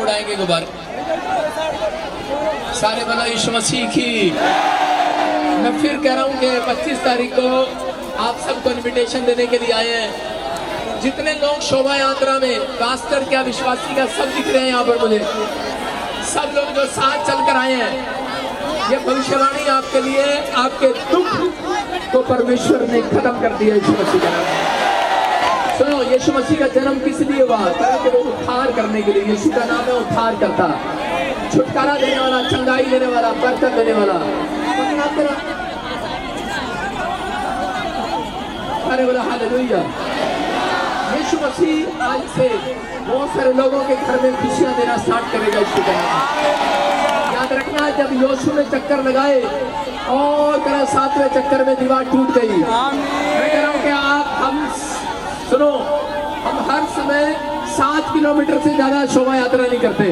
उड़ाएंगे गुब्बारे। सारे बोला यीशु मसीह की। मैं फिर कह रहा हूँ कि 25 तारीख को आप सबको इनविटेशन देने के लिए आए हैं। जितने लोग शोभा यात्रा में पास्टर क्या विश्वासी का सब दिख रहे हैं यहाँ पर मुझे, सब लोग जो साथ चलकर आए हैं, ये भविष्यवाणी आपके लिए, आपके दुख को परमेश्वर ने खत्म कर दिया यीशु मसीह का नाम। सुनो, यीशु मसीह का जन्म किस लिए हुआ? ताकि वो उद्धार करने के लिए। यीशु का नाम है उद्धार करता, छुटकारा देने वाला, चंगाई देने वाला, बरकत देने वाला। अरे बोला हालेलुया। यीशु मसीह आज से बहुत सारे लोगों के घर में खुशियां देना स्टार्ट करेगा यीशु का नाम। याद रखना, जब यीशु ने चक्कर लगाए और 7वें चक्कर में दीवार टूट गई। मैं कह रहा हूँ कि हम सुनो, हम हर समय 7 किलोमीटर से ज्यादा शोभा यात्रा नहीं करते।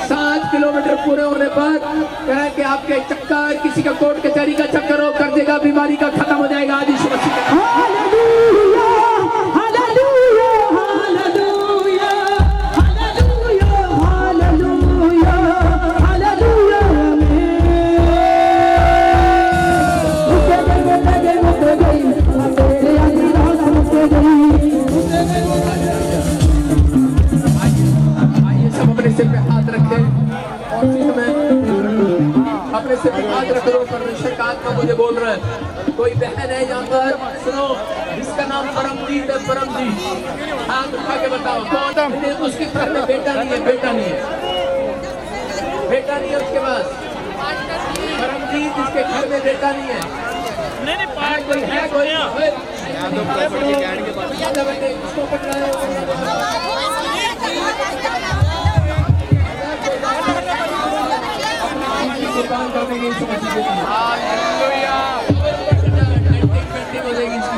7 किलोमीटर पूरे होने पर कह कि आपके चक्कर, किसी का कोर्ट कचहरी का चक्कर हो, कर्जे का, बीमारी का खत्म हो जाएगा आज यीशु मसीह का। अपने से हाथ रख लो। परमेश्वर का आत्मा मुझे बोल रहा है, कोई बहन है यहाँ पर, सुनो, जिसका नाम परमजीत है। परमजीत, हाथ उठा के बताओ कौन? उसके घर में बेटा नहीं है, बेटा नहीं है, बेटा नहीं है उसके पास। परमजीत, जिसके घर में बेटा नहीं है। नहीं कोई है, कोई उसको पकड़ाया।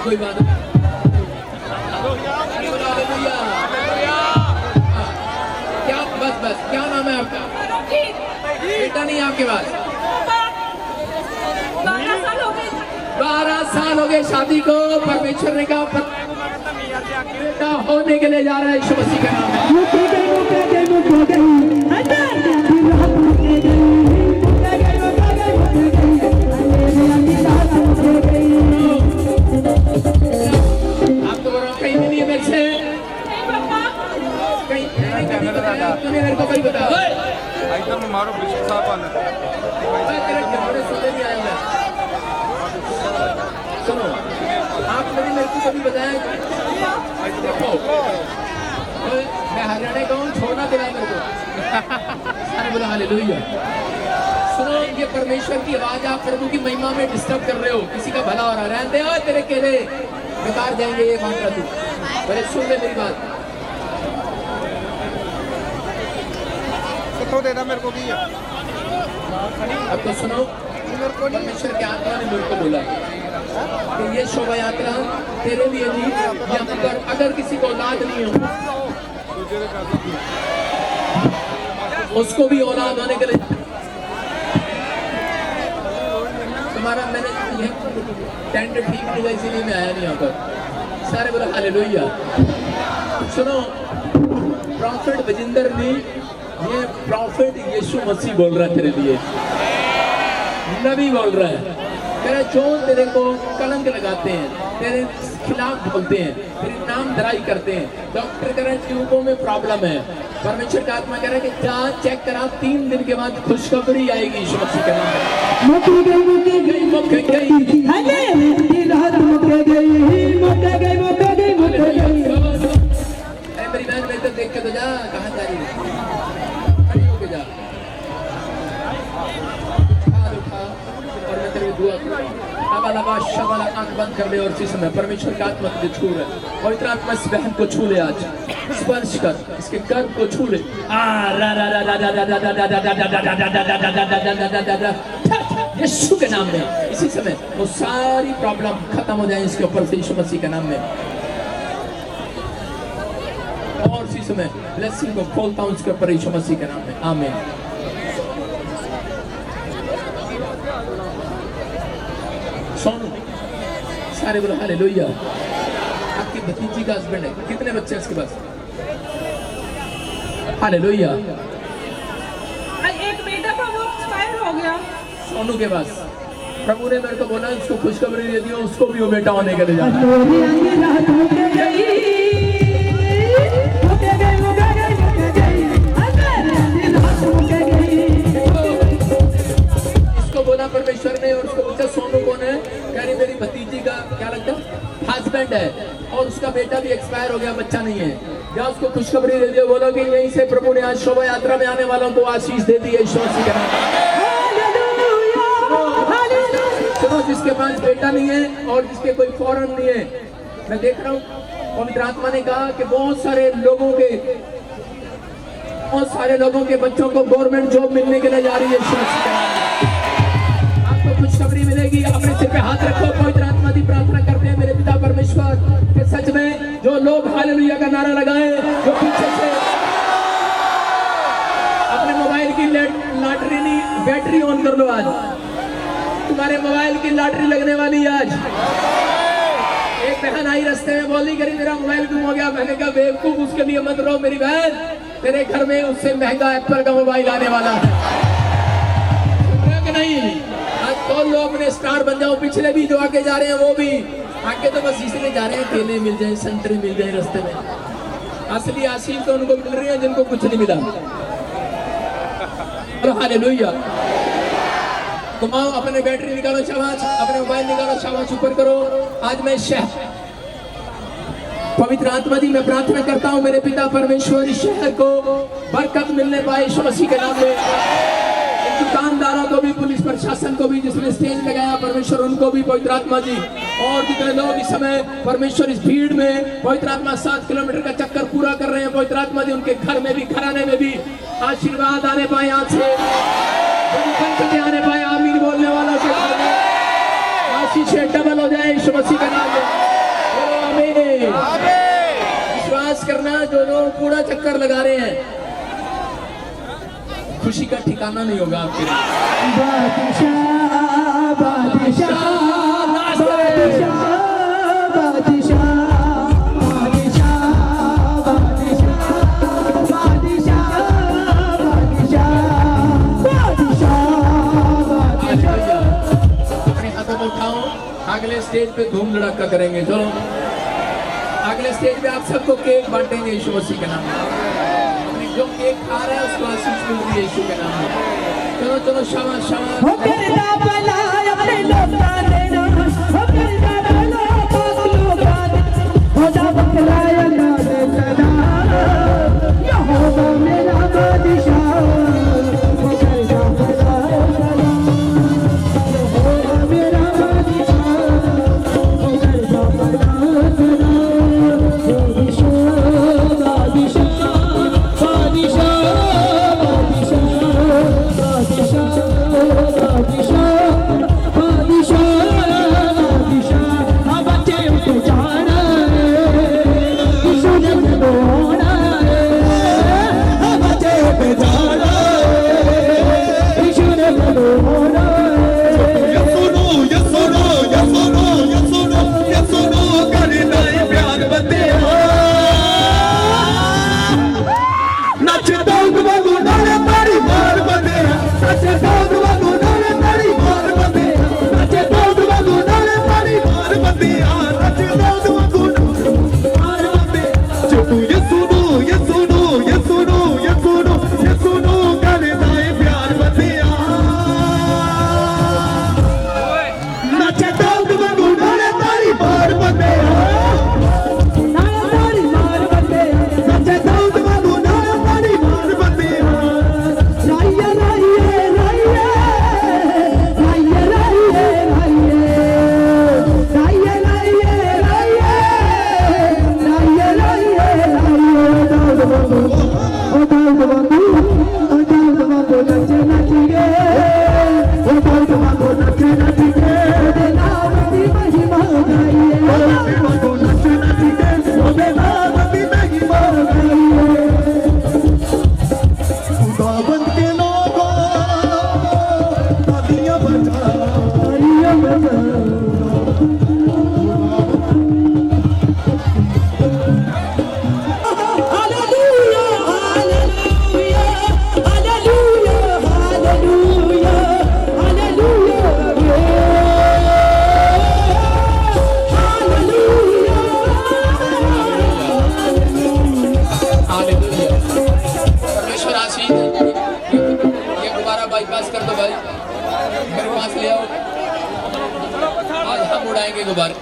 कोई बात नहीं। क्या बस क्या नाम है आपका? बेटा नहीं आपके पास? 12 साल हो गए शादी को। परमेश्वर ने कहा बेटा होने के लिए जा रहा है, यीशु मसीह का नाम है। मेरे को बता मारो सुनो, आपने मेरे को कभी बताया? देखो, मैं हरियाणा का हूँ, छोड़ना दिला मेरे को। अरे बोला हालेलुया। सुनो, ये परमेश्वर की आवाज आप प्रभु की महिमा में डिस्टर्ब कर रहे हो। किसी का भला हो रहा है, रहते हो तेरे केले बेकार जाएंगे, ये बात तू। अरे सुन ले मेरी बात। तो देना मेरे को भी। अब तो सुनो, परमेश्वर के आत्मा ने मेरे को बोला कि ये शोभा यात्रा तेरे लिए नहीं, यहाँ पर अगर किसी को औलाद नहीं हो, उसको भी औलाद होने के लिए तुम्हारा, मैंने ये टेंट ठीक नहीं हुआ इसीलिए मैं आया नहीं यहाँ पर। सारे बोला हालेलुया। सुनो, प्रॉफिट बजिंदर ने, ये प्रॉफिट यीशु मसीह बोल रहा है तेरे लिए, नबी बोल रहा है। कह रहा जो तेरे को कलंक लगाते हैं, तेरे खिलाफ बोलते हैं, तेरे नाम धराई करते हैं, डॉक्टर कह रहा है ट्यूबों में प्रॉब्लम है, परमेश्वर का आत्मा कह रहा है कि जा चेक करा, 3 दिन के बाद खुशखबरी आएगी यीशु मसीह के नाम में। मेरी बहन मेरे देख के तो जा, कहाँ जा रही है? आंख बंद कर ले और इसी समय परमेश्वर का आत्मा तुझे छू रहा है। पवित्र आत्मा इस बहन को छू ले, आज स्पर्श कर, इसके गर्भ को छू ले। यीशु के नाम में इसी समय वो सारी प्रॉब्लम खत्म हो जाए इसके ऊपर से, यीशु मसीह के नाम में। और इसी समय ब्लेसिंग को खोलता हूँ इसके ऊपर यीशु मसीह के नाम में। आमीन। सोनू, सारे बोलो हालेलुया। आपकी भतीजी का हस्बैंड है, कितने बच्चे हैं इसके पास? हालेलुया। एक बेटा था वो एक्सपायर हो गया। सोनू के पास प्रभु ने मेरे को बोला उसको खुशखबरी दे दियो, उसको भी वो बेटा होने के लिए जाना। इसको बोला परमेश्वर ने और उसको पूछा सोनू कौन है, कह रही मेरी भतीजी का क्या लगता है हस्बैंड है और उसका बेटा भी एक्सपायर हो गया, बच्चा नहीं है। या उसको खुशखबरी दे दियो, बोलो कि यहीं से प्रभु ने आज शोभा यात्रा में आने वालों को आशीष दे दी है ईश्वर के नाम। सुनो, जिसके पास बेटा नहीं है और जिसके कोई फौरन नहीं है, मैं देख रहा हूँ पवित्र आत्मा ने कहा कि बहुत सारे लोगों के बच्चों को गवर्नमेंट जॉब मिलने के लिए जा रही है। आपको खुशखबरी मिलेगी। अपने सिर पे हाथ रखो, पवित्र आत्मा की प्रार्थना करते हैं मेरे पिता परमेश्वर कि सच में जो लोग हालेलुया का नारा लगाए, जो पीछे से अपने मोबाइल की लॉटरी नहीं बैटरी ऑन कर लो, आज तुम्हारे मोबाइल की लॉटरी लगने वाली है। आज एक बहन आई रास्ते में बोली करी मेरा मोबाइल गुम हो गया। मैंने कहा बेवकूफ, उसके लिए मत रहो मेरी बहन, तेरे घर में उससे महंगा एप्पल का मोबाइल आने वाला है कि नहीं। आज तो लोग अपने स्टार बन जाओ। पिछले भी जो आगे जा रहे हैं वो भी आगे तो बस इसलिए जा रहे हैं केले मिल जाए, संतरे मिल जाए रास्ते में। असली आशीष तो उनको मिल रही है जिनको कुछ नहीं मिला। हालेलुया। घुमाओ, अपने बैटरी निकालो शाबाश, अपने मोबाइल निकालो शाबाश, ऊपर करो। आज मैं पवित्र आत्मा जी मैं प्रार्थना करता हूँ मेरे पिता परमेश्वर इस शहर को बरकत मिलने पाए यीशु मसीह के नाम में। दुकानदारों को भी, पुलिस प्रशासन को भी, जिसने स्टेज लगाया परमेश्वर उनको भी पवित्र आत्मा जी, और जितने लोग इस समय परमेश्वर इस भीड़ में पवित्र आत्मा 7 किलोमीटर का चक्कर पूरा कर रहे हैं पवित्र आत्मा जी, उनके घर में भी, घराने में भी आशीर्वाद आने पाए, आज से आने पाए। आमीन बोलने वालों से आशीष डबल हो जाए यीशु मसीह के नाम में। विश्वास करना, जो लोग पूरा चक्कर लगा रहे हैं खुशी का ठिकाना नहीं होगा आपके लिए। अपने हाथों को उठाओ, अगले स्टेज पे धूम धड़ाका करेंगे। चलो अगले स्टेज पे आप सबको केक बांटेंगे यीशु मसीह के नाम में। जो केक खा रहा है उसको आशीष मिल रही है यीशु के नाम में। चलो चलो शाबाश शाबाश। के गुब्बारे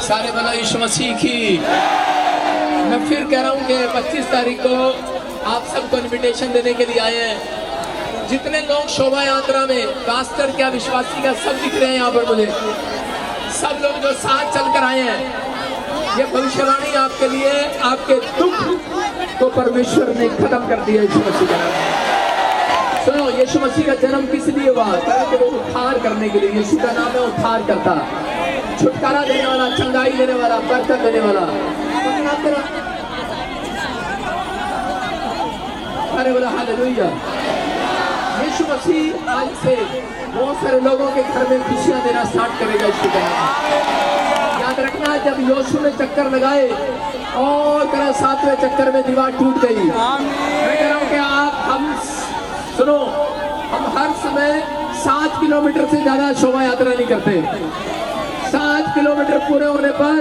सारे बोला यीशु मसीह की। मैं फिर कह रहा हूँ कि 25 तारीख को आप सबको इनविटेशन देने के लिए आए हैं। जितने लोग शोभा यात्रा में पास्टर क्या विश्वासी का सब दिख रहे हैं यहाँ पर मुझे, सब लोग जो साथ चलकर आए हैं, ये भविष्यवाणी आपके लिए, आपके दुख को परमेश्वर ने खत्म कर दिया यीशु मसीह का नाम। सुनो, यीशु मसीह का जन्म किस लिए हुआ? ताकि वो उद्धार करने के लिए। यीशु का नाम है उद्धार करता, छुटकारा देने वाला, चंगाई देने वाला, बरकत देने वाला। अरे बोला हालेलुया। यीशु मसीह आज से बहुत सारे लोगों के घर में खुशियां देना स्टार्ट करेगा यीशु का नाम। याद रखना, जब यीशु ने चक्कर लगाए और करा 7वें चक्कर में दीवार टूट गई। मैं कह रहा हूँ कि हम सुनो, हम हर समय 7 किलोमीटर से ज्यादा शोभा यात्रा नहीं करते। 7 किलोमीटर पूरे होने पर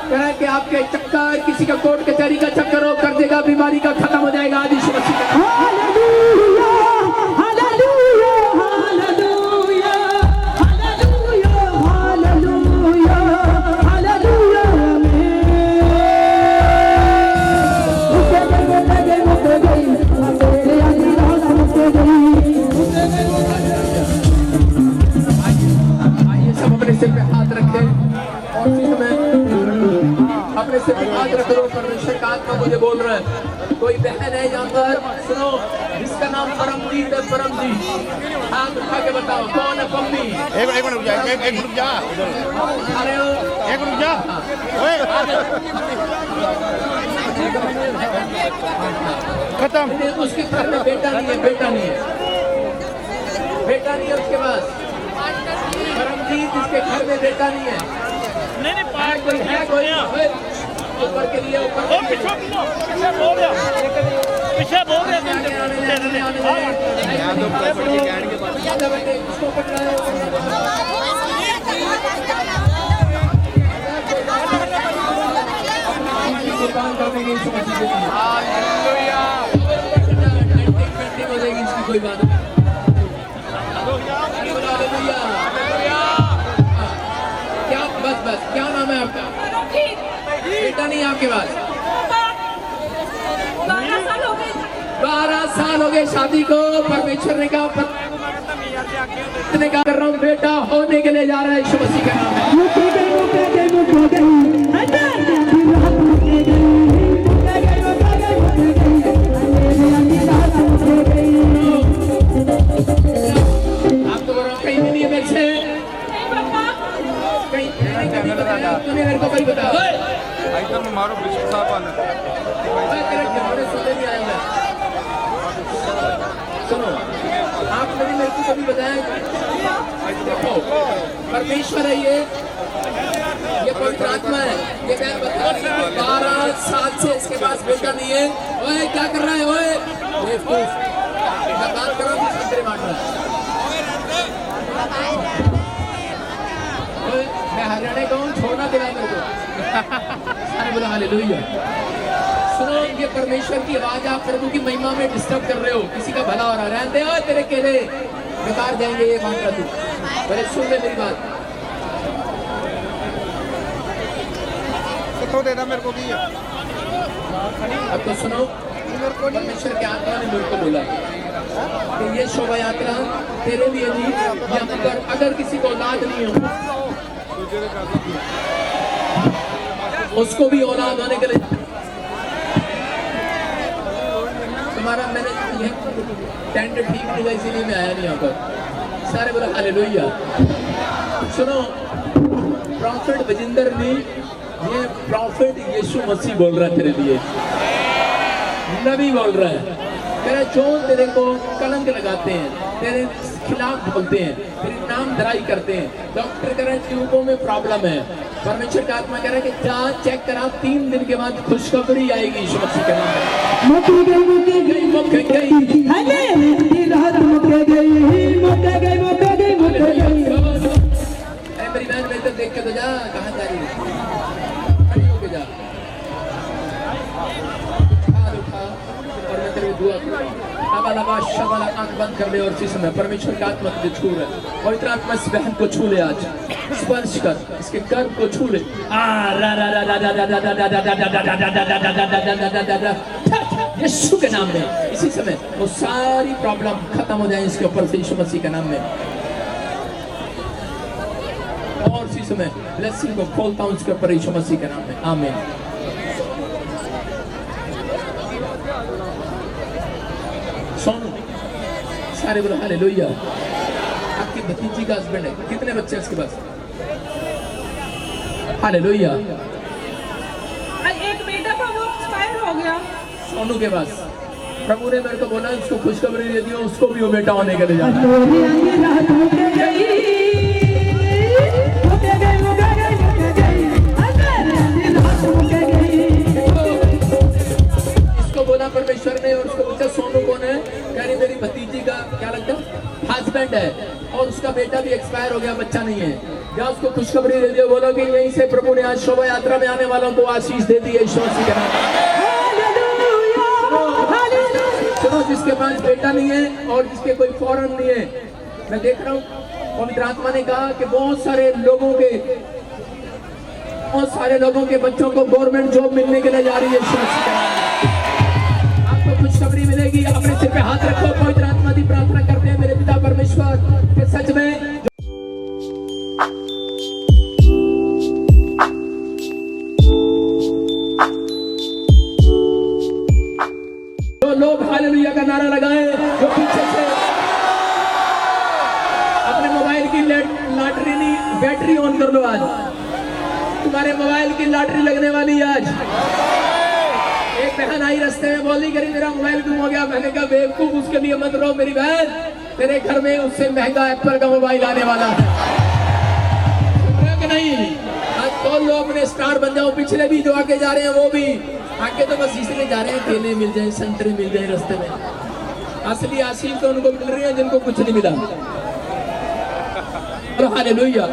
कह कि आपके चक्कर, किसी का कोर्ट कचहरी का चक्कर हो कर देगा, बीमारी का खत्म हो जाएगा। आज यीशु मसीह का hallelujah, hallelujah, hallelujah, hallelujah, hallelujah, hallelujah, आइए सब अपने सिर पे हाथ रखें और फिर मैं अपने सिर पे हाथ रख लो। परमेश्वर का आत्मा मुझे बोल रहा है। कोई बहन है यहाँ पर, सुनो, जिसका नाम परमजीत है। परमजीत, हाथ उठा के बताओ कौन है? पम्मी। एक मिनट रुक जा, एक मिनट रुक जा, अरे एक मिनट रुक जा। ओए, खत्म। उसके घर में बेटा नहीं है, बेटा नहीं है, बेटा नहीं है उसके पास। परमजीत, इसके घर में बेटा नहीं है। नहीं नहीं, है कोई ऊपर के लिए, ऊपर के लिए। पीछे बोल रहा, पीछे बोल रहा। उसको पकड़ा इसकी कोई बात नहीं। क्या बस क्या नाम है आपका? बेटा नहीं आपके पास? 12 साल हो गए शादी को। परमेश्वर ने कहा कर रहा हूँ, बेटा होने के लिए जा रहा है। यीशु मसीह का नाम आप तो बोल रहा कहीं भी नहीं है मेरे से, कहीं तूने मेरे को कहीं बता। मारो बिस्कुट साहब सुनो, आपने भी मेरे को कभी बताया? देखो, परमेश्वर है ये पवित्र आत्मा है। ये मैं बता रही हूँ, 12 साल से इसके पास बेटा नहीं है। ओए क्या कर रहा है? ओए मैं बात कर रहा हूँ, संतरे बांट रहा है। मैं हरियाणा का हूँ, छोड़ना दिला मेरे को। सारे बोला हालेलुया। सुनो, ये परमेश्वर की आवाज आप प्रभु की महिमा में डिस्टर्ब कर रहे हो। किसी का भला हो रहा है, रहते हो तेरे केले बेकार जाएंगे। ये बांट रहा तू, पहले सुन ले मेरी बात। तो देना मेरे को भी। अब तो सुनो, परमेश्वर के आत्मा ने मेरे को बोला कि ये शोभा यात्रा तेरे लिए नहीं, यहाँ पर अगर किसी को औलाद नहीं हो, उसको भी औलाद होने के लिए तुम्हारा, मैंने ये टेंट ठीक नहीं था इसीलिए मैं आया नहीं यहाँ पर। सारे बोला हालेलुया। सुनो, प्रॉफिट विजेंद्र ने, ये प्रॉफिट यीशु मसीह बोल रहा है तेरे लिए, नबी बोल रहा है। तेरा जो तेरे को कलंक लगाते हैं, तेरे खिलाफ बोलते हैं, तेरी नाम धराई करते हैं, डॉक्टर कह रहे हैं ट्यूबों में प्रॉब्लम है, परमेश्वर का आत्मा कह रहा है कि जा चेक करा, 3 दिन के बाद खुशखबरी आएगी। यीशु मसीह का नाम है। मुक्ति गई, मुक्ति गई, मुक्ति गई, हालेलुया, रात मुक्ति गई, मुक्ति गई, मुक्ति गई, मुक्ति गई। अरे मेरी बहन, मेरे तरफ देख के तो जा, कहाँ जा रही है? खड़ी होके जा, हाथ उठा और मैं तेरे को दुआ करूंगा। लगा शबला आंख बंद कर ले और इसी समय परमेश्वर का आत्मा तुझे छू रहा है। पवित्र आत्मा इस बहन को छू ले, आज स्पर्श कर, इसके गर्भ को छू ले। यीशु के नाम में इसी समय वो सारी प्रॉब्लम खत्म हो जाए इसके ऊपर से, यीशु मसीह के नाम में। और इसी समय ब्लेसिंग को खोलता हूं इसके ऊपर यीशु मसीह के नाम में, आमीन। सोनू सारे बोलो हालेलुया। आपकी भतीजी का हस्बैंड है, कितने बच्चे हैं इसके पास? हालेलुया। एक बेटा था वो एक्सपायर हो गया। सोनू के पास प्रभु ने मेरे को बोला उसको खुशखबरी दे दियो, उसको भी वो बेटा होने के लिए जाना। इसको बोला परमेश्वर ने और उसको पूछा सोनू कौन है? कह रही मेरी भतीजी का क्या लगता है हस्बैंड है, और उसका बेटा भी एक्सपायर हो गया, बच्चा नहीं है। या उसको खुशखबरी दे दियो, बोलो कि यहीं से प्रभु ने आज शोभा यात्रा में आने वालों को आशीष दे दी है यीशु मसीह के नाम में। सुनो, जिसके पास बेटा नहीं है और जिसके कोई फौरन नहीं है, मैं देख रहा हूँ पवित्र आत्मा ने कहा कि बहुत सारे लोगों के बच्चों को गवर्नमेंट जॉब मिलने के लिए जा रही है यीशु मसीह के नाम में। आपको खुशखबरी मिलेगी। अपने सिर पे हाथ रखो, पवित्र आत्मा की प्रार्थना करते हैं मेरे पिता परमेश्वर के सच में लोग हालेलुया का नारा लगाए, जो पीछे से अपने मोबाइल की लॉटरी नहीं, बैटरी ऑन कर लो। आज तुम्हारे मोबाइल की लॉटरी लगने वाली है। आज एक बहन आई रास्ते में, बोली करी मेरा मोबाइल गुम हो गया। मैंने कहा बेवकूफ, उसके लिए मत रो मेरी बहन, तेरे घर में उससे महंगा एप्पल का मोबाइल आने वाला है कि नहीं। आज तो लोग अपने स्टार बन जाओ। पिछले भी जो आगे जा रहे हैं वो भी आगे तो बस इसलिए जा रहे हैं केले मिल जाए, संतरे मिल जाए रास्ते में। असली आशीष तो उनको मिल रही है जिनको कुछ नहीं मिला। हालेलुया।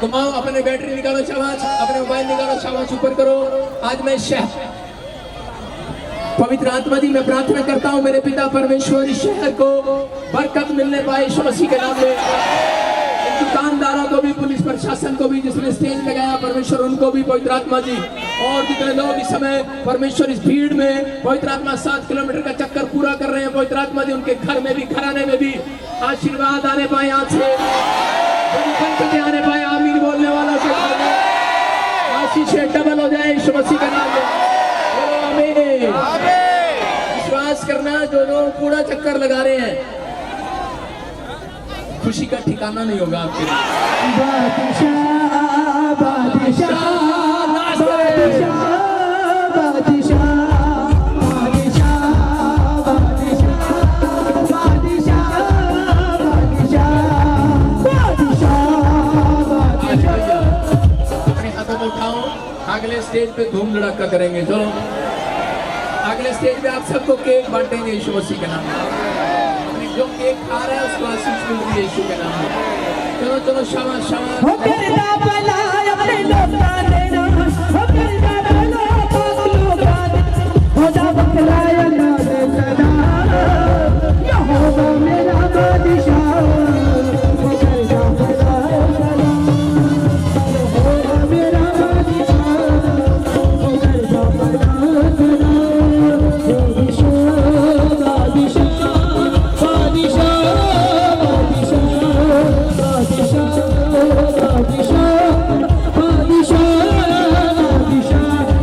घुमाओ, अपने बैटरी निकालो शाबाश, अपने मोबाइल निकालो शाबाश, ऊपर करो। आज मैं पवित्र आत्मा जी मैं प्रार्थना करता हूँ मेरे पिता परमेश्वर, इस शहर को बरकत मिलने पाए यीशु मसीह के नाम में। दुकानदारों को भी, पुलिस प्रशासन को भी, जिसने स्टेज लगाया परमेश्वर उनको भी पवित्र आत्मा जी, और जितने लोग इस समय परमेश्वर इस भीड़ में पवित्र आत्मा 7 किलोमीटर का चक्कर पूरा कर रहे हैं पवित्र आत्मा जी, उनके घर में भी, घराने में भी आशीर्वाद आने पाए। आज से आने पाए, आमीन बोलने वाला से आशीष डबल हो जाए यीशु मसीह के नाम में, आमीन। विश्वास करना, जो लोग पूरा चक्कर लगा रहे हैं खुशी का ठिकाना नहीं होगा आपके अपने हाथों में उठाओ, अगले स्टेज पे धूम धड़ाका करेंगे। चलो अगले स्टेज पे आप सबको केक बांटेंगे यीशु मसीह के नाम में। जो केक खा रहा है उसको आशीष मिल रही है यीशु के नाम में। चलो चलो शाबाश शाबाश। हो करदा भला अपने लोकां दे नाम, हो करदा भला पाक लोकां दे, हो जा बखलाया ना दे सदा, यहोवा मेरा बादशाह, हो करदा भला सदा, यहोवा मेरा बादशाह, हो करदा भला सदा, यीशु बादशाह बादशाह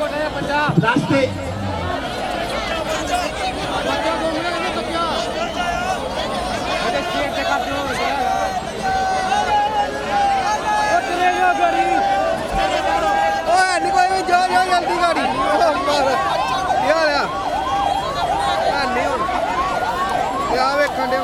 रास्ते जल्दी गाड़ी यार वेखण दे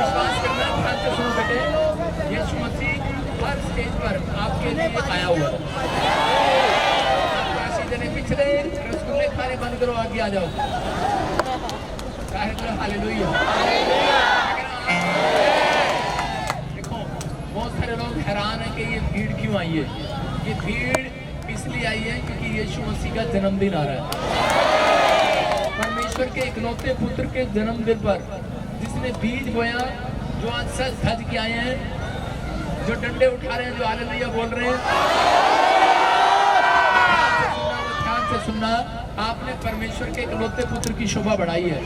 विश्वास करना, ध्यान से सुनो बेटे, यीशु मसीह हर स्टेज पर आपके लिए आया हुआ है। काशी जने पिछले रसगुल्ले खाने बंद करो, आगे आ जाओ। हालेलुया। देखो बहुत सारे लोग हैरान हैं कि ये भीड़ क्यों आई है। ये भीड़ इसलिए आई है क्योंकि यीशु मसीह का जन्मदिन आ रहा है। परमेश्वर के इकलौते पुत्र के जन्मदिन पर जिसने बीज बोया, जो आज सच धज के आए हैं, जो डंडे उठा रहे हैं, जो हालेलुया बोल रहे हैं, ध्यान से सुनना, आपने परमेश्वर के इकलौते पुत्र की शोभा बढ़ाई है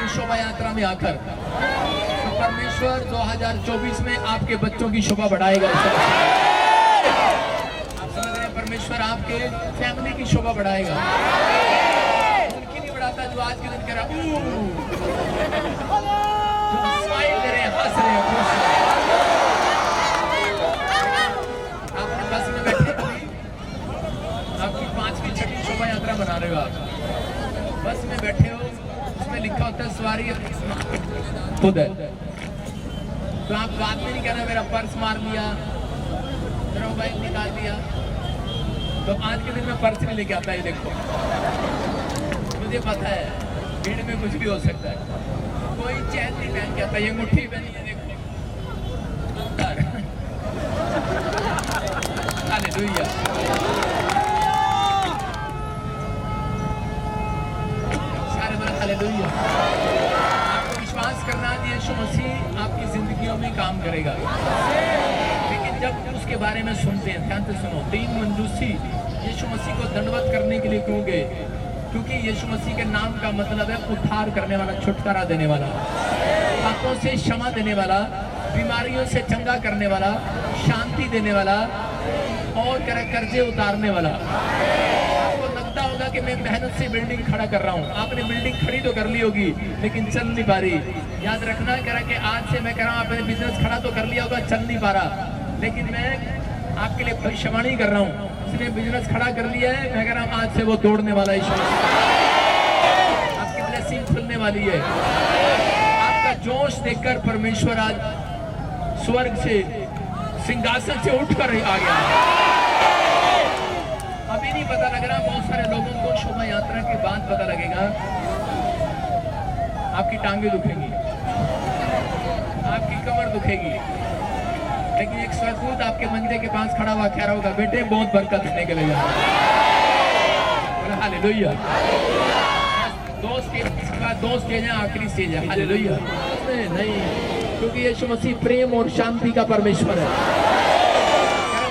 इस शोभा यात्रा में आकर। तो परमेश्वर 2024 में आपके बच्चों की शोभा बढ़ाएगा। आप समझ रहे हैं, परमेश्वर आपके फैमिली की शोभा बढ़ाएगा। उनकी नहीं बढ़ाता जो आज के दिन कह रहा, स्माइल कर रहे हैं, हंस रहे हैं, खुश हैं। आपने बस में बैठे आपकी 5वीं 6वीं शोभा यात्रा बना रहे हो। आप बस में बैठे हो, उसमें लिखा होता है सवारी खुद है। तो आप बाद में नहीं कहना मेरा पर्स मार लिया, मेरा मोबाइल निकाल दिया। तो आज के दिन में पर्स नहीं लेके आता है। देखो मुझे पता है भीड़ में कुछ भी हो सकता है। कोई चैन नहीं पहन के आता, ये मुट्ठी पहनी है, देखो। हालेलुया। हालेलुया। आपको विश्वास करना है यीशु मसीह आपकी जिंदगियों में काम करेगा। लेकिन जब उसके बारे में सुनते हैं, ध्यान से सुनो, 3 मंजूसी यीशु मसीह को दंडवत करने के लिए क्यों गए? क्योंकि यीशु मसीह के नाम का मतलब है उद्धार करने वाला, छुटकारा देने वाला, पापों से क्षमा देने वाला, बीमारियों से चंगा करने वाला, शांति देने वाला और कर्जे उतारने वाला। आपको लगता होगा कि मैं मेहनत से बिल्डिंग खड़ा कर रहा हूँ। आपने बिल्डिंग खड़ी तो कर ली होगी लेकिन चल नहीं पा रही। याद रखना करा कि आज से मैं कह रहा हूँ आपने बिजनेस खड़ा तो कर लिया होगा, चल नहीं पा रहा, लेकिन मैं आपके लिए भविष्यवाणी कर रहा हूँ। उसने बिजनेस खड़ा कर लिया है, मैं कह रहा हूँ आज से वो तोड़ने वाला है। आपकी ब्लेसिंग खुलने वाली है, आपका जोश देखकर परमेश्वर आज स्वर्ग से सिंहासन से उठकर आ गया। अभी नहीं पता लग रहा, बहुत सारे लोगों को शोभा यात्रा के बाद पता लगेगा। आपकी टांगे दुखेंगी, आपकी कमर दुखेगी, लेकिन एक स्वर्गदूत आपके मंदिर के पास खड़ा हुआ कह रहा होगा, बेटे बहुत बरकत देने के लिए जा रहा है। हालेलुया। दो स्टेज है, आखिरी स्टेज है। हालेलुया। नहीं, क्योंकि यीशु मसीह प्रेम और शांति का परमेश्वर है।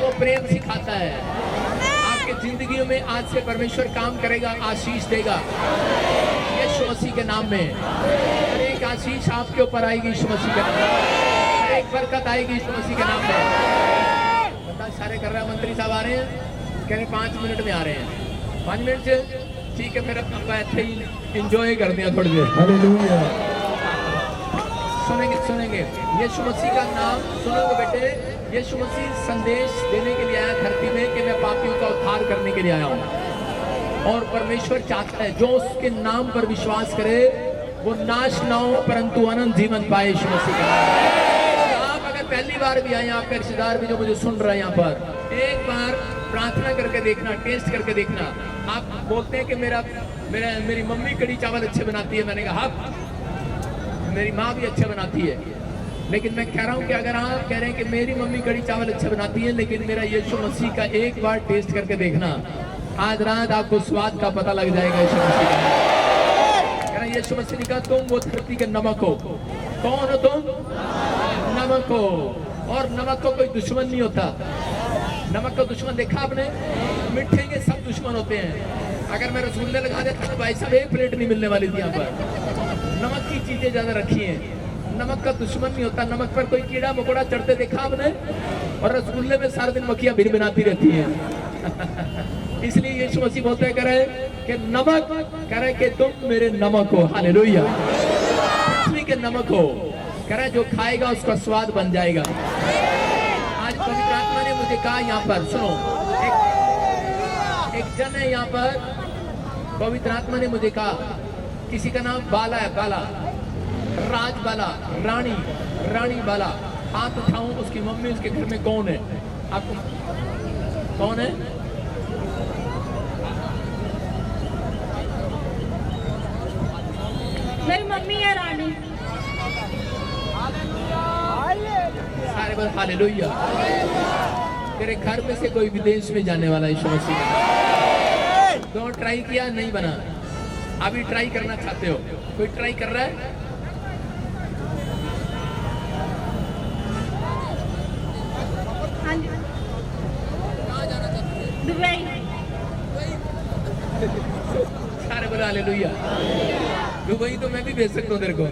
वो प्रेम सिखाता है। आपके जिंदगी में आज से परमेश्वर काम करेगा, आशीष देगा यीशु मसीह के नाम में। एक आशीष आपके ऊपर आएगी यीशु मसीह के नाम में, एक बरकत आएगी यीशु मसीह के नाम में। बता सारे कर रहे हैं, मंत्री साहब आ रहे हैं, कह रहे 5 मिनट में आ रहे हैं। 5 मिनट से ठीक है, फिर अपना ऐसे ही इंजॉय कर दिया थोड़ी देर। हालेलुया। सुनेंगे यीशु मसीह का नाम सुनोगे बेटे। यीशु मसीह संदेश देने के लिए आया धरती में कि मैं पापियों का उद्धार करने के लिए आया हूँ। और परमेश्वर चाहता है जो उसके नाम पर विश्वास करे वो नाश ना हो परंतु अनंत जीवन पाए यीशु मसीह के नाम। आप अगर पहली बार भी आए, आपका रिश्तेदार भी जो मुझे सुन रहे हैं यहाँ पर, एक बार प्रार्थना करके देखना, टेस्ट करके देखना। आप बोलते हैं कि मेरी मम्मी कड़ी चावल अच्छे बनाती है। मैंने कहा मेरी माँ भी अच्छे बनाती है, लेकिन मैं कह रहा हूँ कि अगर आप कह रहे हैं कि मेरी मम्मी कड़ी चावल अच्छे बनाती है, लेकिन मेरा यीशु मसीह का एक बार टेस्ट करके देखना, आज रात आपको स्वाद का पता लग जाएगा यीशु मसीह का। यीशु मसीह ने कहा तुम वो धरती के नमक हो। कौन हो तुम? नमक हो। और नमक को कोई दुश्मन नहीं होता। नमक का दुश्मन देखा आपने? मिठे के सब दुश्मन होते हैं। अगर मैं रसगुल्ले लगा देता तो भाई साहब एक प्लेट नहीं मिलने वाली थी यहाँ पर। नमक की चीजें ज्यादा रखी हैं। नमक का दुश्मन नहीं होता। नमक पर कोई कीड़ा मकोड़ा चढ़ते देखा आपने? और रसगुल्ले में सारा दिन मक्खियां भिन भिनाती रहती हैं। इसलिए यीशु मसीह बोलते करे कि नमक, करे कि तुम मेरे नमक हो। हालेलुया। पृथ्वी के नमक हो, करे जो खाएगा उसका स्वाद बन जाएगा। आज पवित्र आत्मा ने मुझे कहा यहाँ पर, सुनो, एक जन है यहाँ पर, पवित्र आत्मा ने मुझे कहा किसी का नाम बाला है, बाला, राज बाला, रानी बाला। हाथ उठाऊं, उसकी मम्मी उसके घर में कौन है? आपको कौन है? मेरी मम्मी है रानी। सारे बोल हालेलुया। तेरे घर में से कोई विदेश में जाने वाला यीशु मसीह तो ट्राई किया, नहीं बना, अभी ट्राई करना चाहते हो? कोई ट्राई कर रहा है? हाँ जी। कहाँ जाना चाहते हो? दुबई। सारे बोल हालेलुया। दुबई तो मैं भी भेज सकता हूँ तेरे को।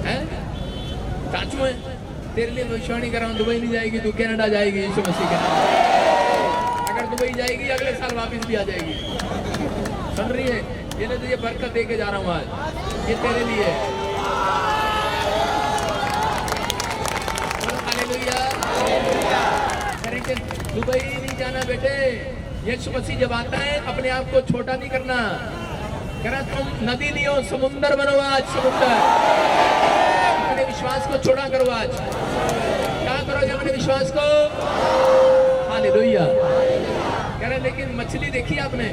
हैं? चाचू है, तेरे लिए भविष्यवाणी कर रहा हूँ, दुबई नहीं जाएगी तू, कनाडा जाएगी यीशु मसीह के नाम। अगर दुबई जाएगी अगले साल वापस भी आ जाएगी। सुन रही है? ये ना तुझे बरकत दे के जा रहा हूँ आज, ये तेरे लिए। हालेलुया। दुबई नहीं जाना बेटे। यीशु मसीह जब आता है अपने आप को छोटा नहीं करना। कह रहा तुम नदी नहीं हो, समुंदर बनो आज, समुंदर। अपने विश्वास को छोड़ा करो आज। क्या करोगे अपने विश्वास को? हालेलुया। कह रहे लेकिन मछली देखी आपने?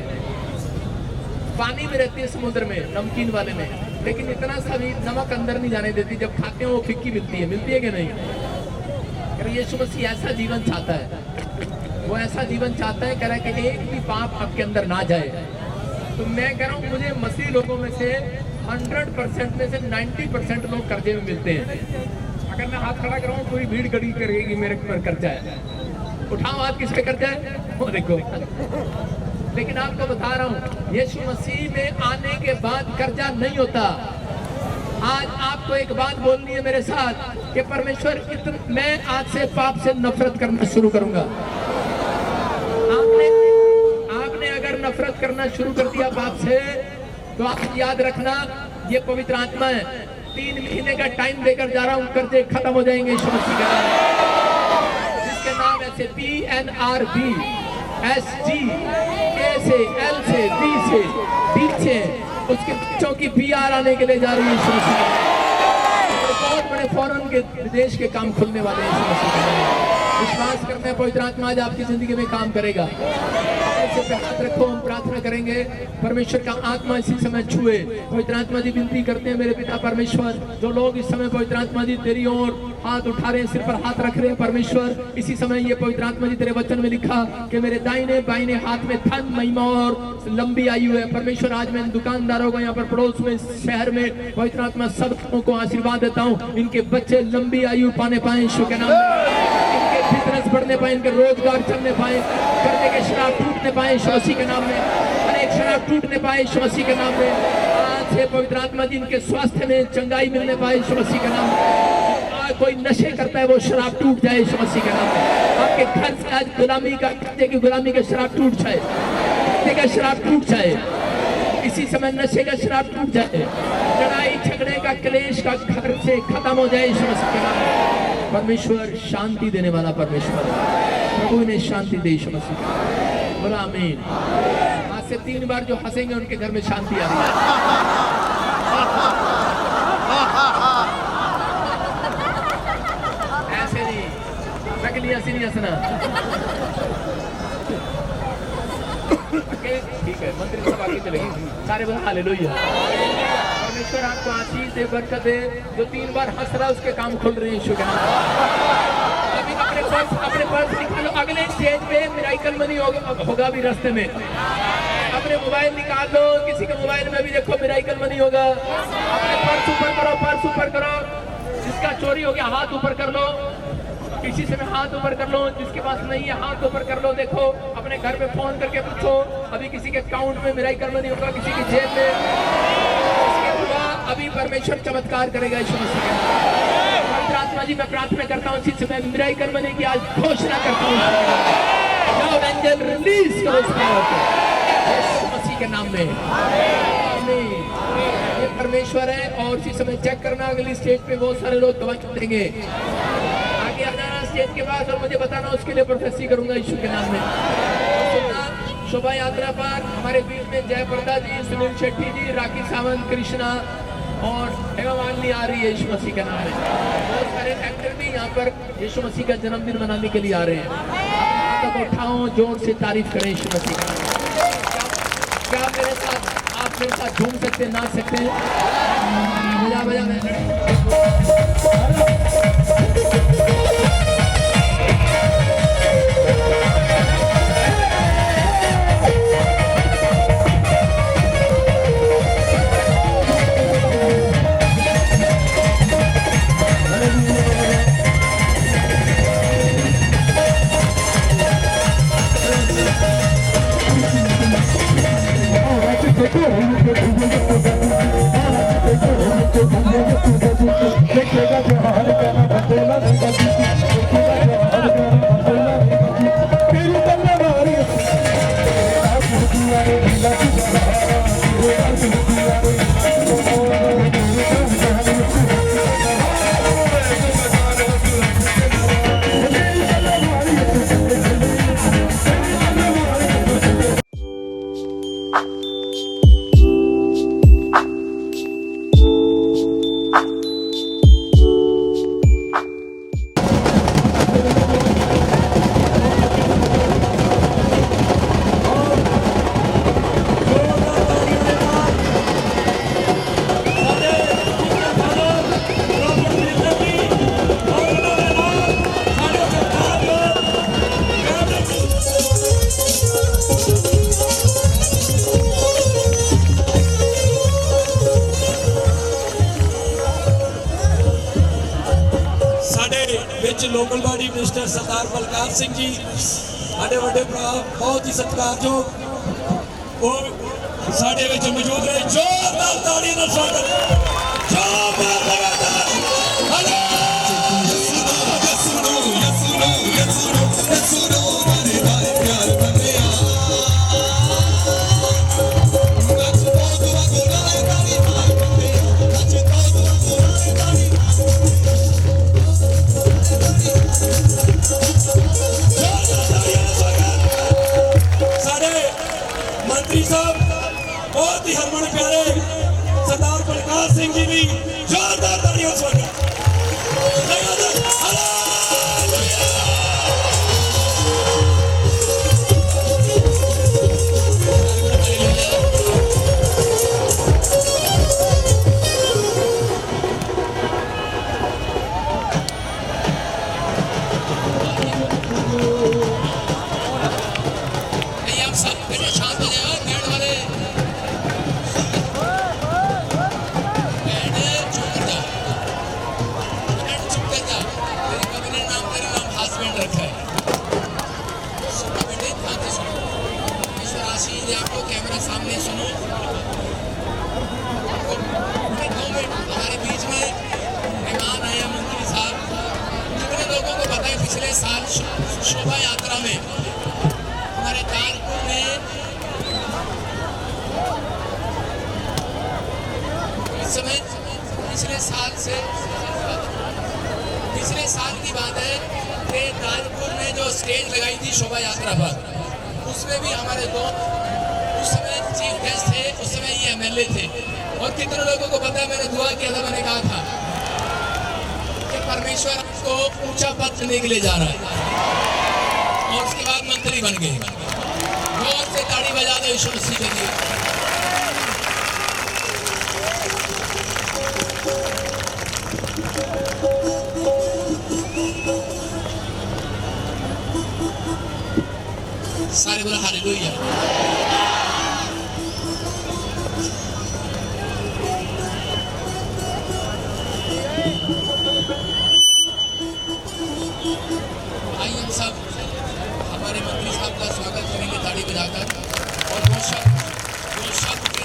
पानी में रहती है समुद्र में, नमकीन वाले में, लेकिन इतना सा भी नमक अंदर नहीं जाने देती। जब खाते हो वो फिक्की मिलती है कि नहीं? कह रहे यीशु मसीह ऐसा जीवन चाहता है, वो ऐसा जीवन चाहता है। कह रहा है कि एक भी पाप आपके अंदर ना जाए। तो मैं कह रहा हूँ मुझे मसीह लोगों में से 100% में से 90% लोग कर्जे में मिलते हैं। अगर मैं हाथ खड़ा कराऊँ पूरी भीड़ खड़ी करेगी मेरे पर कर्जा है। उठाओ हाथ, किस पे कर्जा है? वो देखो। लेकिन आपको बता रहा हूँ यीशु मसीह में आने के बाद कर्जा नहीं होता। आज आपको एक बात बोलनी है मेरे साथ कि परमेश्वर मैं आज से पाप से नफरत करना शुरू करूंगा। आपने अगर नफरत करना शुरू कर दिया पाप से, तो आप याद रखना ये पवित्र आत्मा है, 3 महीने का टाइम देकर जा रहा हूं, कर्जे खत्म हो जाएंगे यीशु मसीह का नाम। जिसके नाम ऐसे PNRB, SG, A से, L से, B से, D से, उसके बच्चों की PR आने के लिए जा रही है यीशु मसीह के नाम। बहुत बड़े फॉरेन के विदेश के काम खुलने वाले हैं यीशु मसीह के नाम। विश्वास करते हैं पवित्र आत्मा आज आपकी जिंदगी में काम करेगा। अपने सिर पे हाथ रखो, हम प्रार्थना करेंगे परमेश्वर का आत्मा इसी समय छुए। पवित्र आत्मा जी विनती करते हैं मेरे पिता परमेश्वर, जो लोग इस समय पवित्र आत्मा जी तेरी ओर हाथ उठा रहे हैं, सिर पर हाथ रख रहे हैं परमेश्वर, इसी समय ये पवित्र आत्मा जी तेरे वचन में लिखा कि मेरे दाहिने बाइने हाथ में धन महिमा और लंबी आयु है। परमेश्वर आज मैं इन दुकानदारों को यहाँ पर पड़ोस में शहर में पवित्र आत्मा सब को आशीर्वाद देता हूँ, इनके बच्चे लंबी आयु पाने पाए यीशु के नाम में, इनके बिजनेस बढ़ने पाए, इनके रोजगार चलने पाए, करने के शराब टूटने पाए यीशु मसीह के नाम में, अनेक शराब टूटने पाए यीशु मसीह के नाम में। आज से पवित्र आत्मा जी इनके स्वास्थ्य में चंगाई मिलने पाए यीशु मसीह के नाम में। कोई नशे करता है वो शराब टूट जाए यीशु मसीह के नाम में। आपके घर से आज गुलामी का की गुलामी का शराब टूट जाए, का शराब टूट जाए, इसी समय नशे का शराब टूट जाए, लड़ाई झगड़े का क्लेश का घर से खत्म हो जाए यीशु मसीह के नाम में। परमेश्वर शांति देने वाला परमेश्वर, प्रभु ने शांति दे यीशु मसीह का। बोला आमीन। आज से 3 बार जो हंसेंगे उनके घर में शांति आ रही है। ऐसे नहीं, नकली हंसी नहीं हंसना। ठीक है, मंदिर सब आगे चलेगी, सारे बोल हालेलुया। परमेश्वर आपको आशीष दे, बरकत दे। जो 3 बार हंस रहा है उसके काम खुल रहे हैं यीशु के नाम। अभी अपने पर्स निकालो, अगले स्टेज पे मिराकल मनी होगा भी रास्ते में। अपने मोबाइल निकाल लो, किसी के मोबाइल में भी देखो मिराकल मनी होगा। अपने पर्स ऊपर करो, पर्स ऊपर करो, जिसका चोरी हो गया हाथ ऊपर कर लो, किसी से मैं हाथ ऊपर कर लो, जिसके पास नहीं है हाथ ऊपर कर लो। देखो अपने घर पे फोन करके पूछो, अभी किसी के अकाउंट में मिराकल मनी होगा, किसी की जेब में, इसके हुआ अभी परमेश्वर चमत्कार करेगा यीशु मसीह के नाम। पवित्र आत्मा जी मैं प्रार्थना करता हूँ, इसी समय मिराकल मनी की आज घोषणा करता हूँ। जाओ एंजल रिलीज करो यीशु मसीह के नाम में। आमीन। ये परमेश्वर है। और इसी समय चेक करना, अगली स्टेज पे बहुत सारे लोग दवाई देंगे, आगे आ जाना स्टेज के पास और मुझे बताना, उसके लिए प्रोफेसी करूंगा यीशु के नाम में। शोभा यात्रा पर हमारे बीच में जयप्रदा जी, सुनील शेट्टी जी, राखी सावंत, कृष्णा और हेमा मालिनी आ रही है यीशु मसीह के नाम में। बहुत सारे एक्टर भी यहाँ पर यीशु मसीह का जन्मदिन मनाने के लिए आ रहे हैं। तब उठाओ, जोर से तारीफ करें यीशु मसीह का। क्या आप मेरे साथ झूम सकते हैं, नाच सकते हैं? बजा लोकल बॉडी मिनिस्टर सरदार बलकार सिंह जी, साढ़े बड़े भरा बहुत ही सत्कारयोग और साढ़े विच मौजूद रहे। जोरदार ताड़ी नाल स्वागत। मंत्री साहब बहुत ही हरमन प्यारे भी जोरदार तालियों से स्वागत। लगातार हालेलुया। नहीं, आप सब पहले शांत हो जाओ, बैंड वाले। बैंड चुप कर जाओ। बैंड चुप कर जाओ। तेरे कभी ने तेरा नाम हस्बैंड रखा है। सुनो बेटे, ध्यान से सुनो। ईश्वर आशीष दे आपको, कैमरा सामने सुनो। दो मिनट हमारे बीच में मेहमान आए हैं, मंत्री साहब। कितने लोगों को पता है पिछले साल शोभा यात्रा में हमारे कानपुर में इस समय पिछले साल की बात है कि कानपुर में जो स्टेज लगाई थी शोभा यात्रा पर, उसमें भी हमारे दो उस समय चीफ गेस्ट थे, उस समय ये एमएलए थे। और कितने लोगों को पता है मैंने दुआ किया था, मैंने कहा था कि परमेश्वर आपको ऊंचा पद देने के लिए जा रहा है, और उसके बाद मंत्री बन गए। जोर से ताड़ी बजा दो यीशु मसीह के लिए। सारे बोला हालेलुया। आइए हम सब हमारे मंत्री साहब का स्वागत करेंगे ताड़ी बजाकर, और वो शब्द के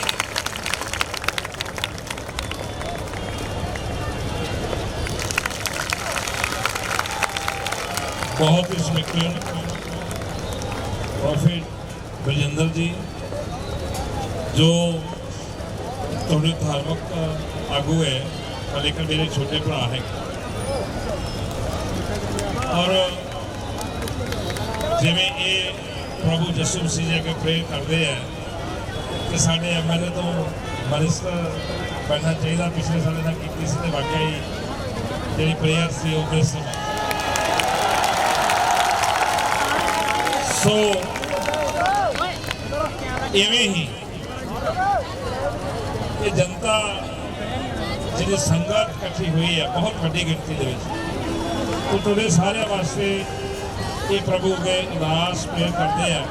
बहुत ही स्पेक्टर प्रॉफिट बलजिंदर जी, जो थोड़े धार्मिक आगू है, लेकिन मेरे छोटे भरा है। और जिमें ये प्रभु यीशु मसीह जी के प्रेयर करते हैं कि साढ़े एमएलए तो मिनिस्टर बनना चाहिए। पिछले साल ना की वाकई जी प्रेयर से वो मिस सो इवें ही ये जनता जी संगत इकट्ठी हुई है बहुत बड़ी गिनती के, तो थोड़े सारे वास्ते ये प्रभु के उदास प्रेयर करते हैं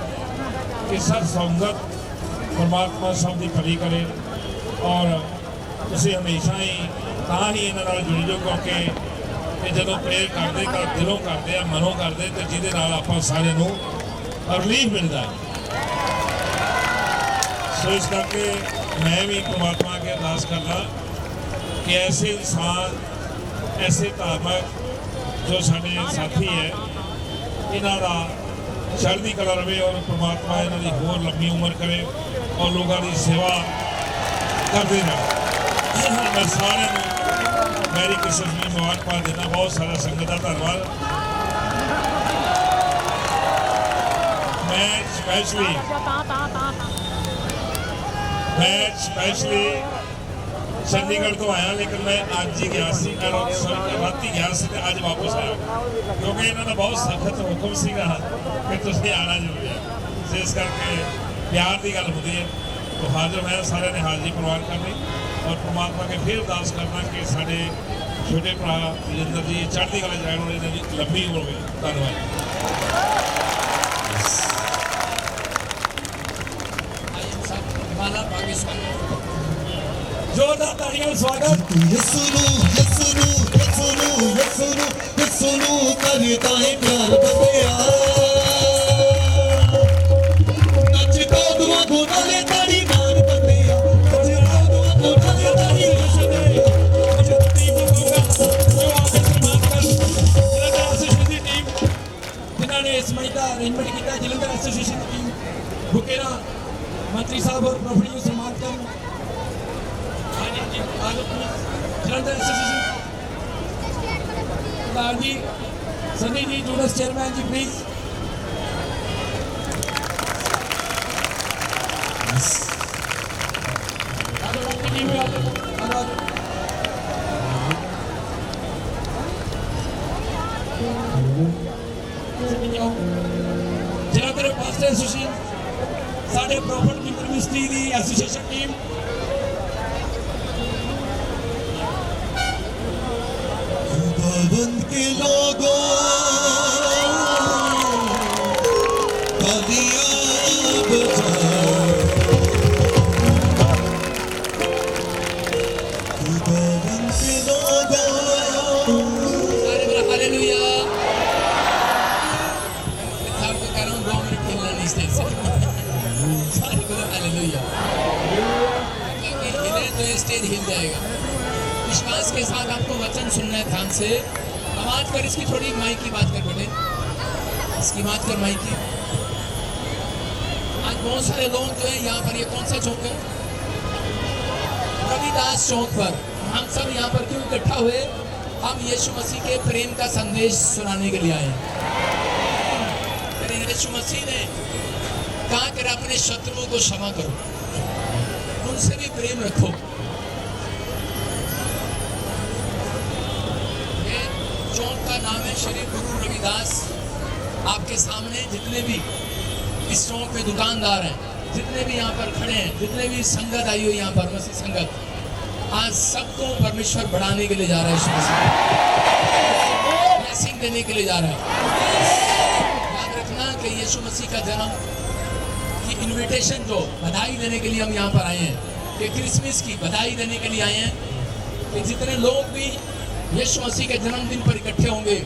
कि सब संगत परमात्मा सब की भली करे, और उसे हमेशा ही ही इन्होंने जुड़ी जो, क्योंकि जो प्रेयर करते दिलों करते हैं, मनों करते, तो जिदे आप सारे रिलीफ मिलता है। सो इस करके मैं भी परमात्मा के अरदास करना कि ऐसे इंसान, ऐसे धार्मिक जो साढ़े साथी है, इन्हों का चढ़ती कला रहे, और परमात्मा इन्हों की होर लंबी उम्र करे और लोगों की सेवा करते रहे। मैं सारे मैरी क्रिसमस की मुबारकबाद देना। बहुत सारा संगत का धन्यवाद। मैं स्पेशली चंडीगढ़ तो आया, लेकिन मैं आज ही गया रात गया अज वापस आया, क्योंकि इन्होंने बहुत सख्त हुक्म सीगा कि तुम आना जरूरी है। इस करके प्यार की गल होती है, तो हाजिर मैं सारे ने हाजिरी प्रवान करनी, और परमात्मा के फिर अरदास करना कि साढ़े छोटे भरा बलजिंदर जी चढ़ती कला जाए, उन्होंने लंबी उम्र हो। धन्यवाद। जोरदार तालियों स्वागत। यसुनु यसुनु यसुनु यसुनु यसुनु करता है प्यार बंदिया, नच को दुआ को डाले ताड़ी मार बंदिया, नच को दुआ को डाले ताड़ी रशदे टीम को जो आगे सम्मान कर जलंधर एसोसिएशन टीम जिन्होंने इस मैच का अरेंजमेंट किया। जलंधर एसोसिएशन टीम बुकेरा मंत्री साहब और प्रॉफिट को सम्मान कर जलंधर एसोसिएशन जी सनी जी जूडस चेयरमैन जी प्लीज। एसोसिएशन साढ़े प्रॉपर्ट मिनिस्ट्री की एसोसिएशन टीम खुदावंद के लोगों तालियां बजाओ खुदावंद के लोगों सारे बोला हालेलुया। मैं आपको कह रहा हूँ 2 मिनट हिलना नहीं स्टेज से। सारे बोला हालेलुया। क्योंकि हिले तो ये स्टेज हिल जाएगा। विश्वास के साथ आपको वचन सुनना है ध्यान से। आवाज कर इसकी थोड़ी माइक की बात कर बेटे, इसकी बात कर माइक की। आज बहुत सारे लोग जो है यहाँ पर, ये कौन सा चौक है? रविदास चौक पर। हम सब यहाँ पर क्यों इकट्ठा हुए? हम यीशु मसीह के प्रेम का संदेश सुनाने के लिए आए हैं। अरे यीशु मसीह ने कहा कि अपने शत्रुओं को क्षमा करो, उनसे भी प्रेम रखो। ये चौक का नाम है श्री गुरु रविदास। आपके सामने जितने भी इस चौक में दुकानदार हैं, जितने भी यहाँ पर खड़े हैं, जितने भी संगत आई हुई यहाँ पर मसीह संगत, आज सबको परमेश्वर बढ़ाने के लिए जा रहा है। यीशु मसीह ब्लेसिंग देने के लिए जा रहा है। याद रखना कि यीशु मसीह का जन्म की इनविटेशन, जो बधाई देने के लिए हम यहाँ पर आए हैं, कि क्रिसमस की बधाई देने के लिए आए हैं, कि जितने लोग भी यीशु मसीह के जन्मदिन पर इकट्ठे होंगे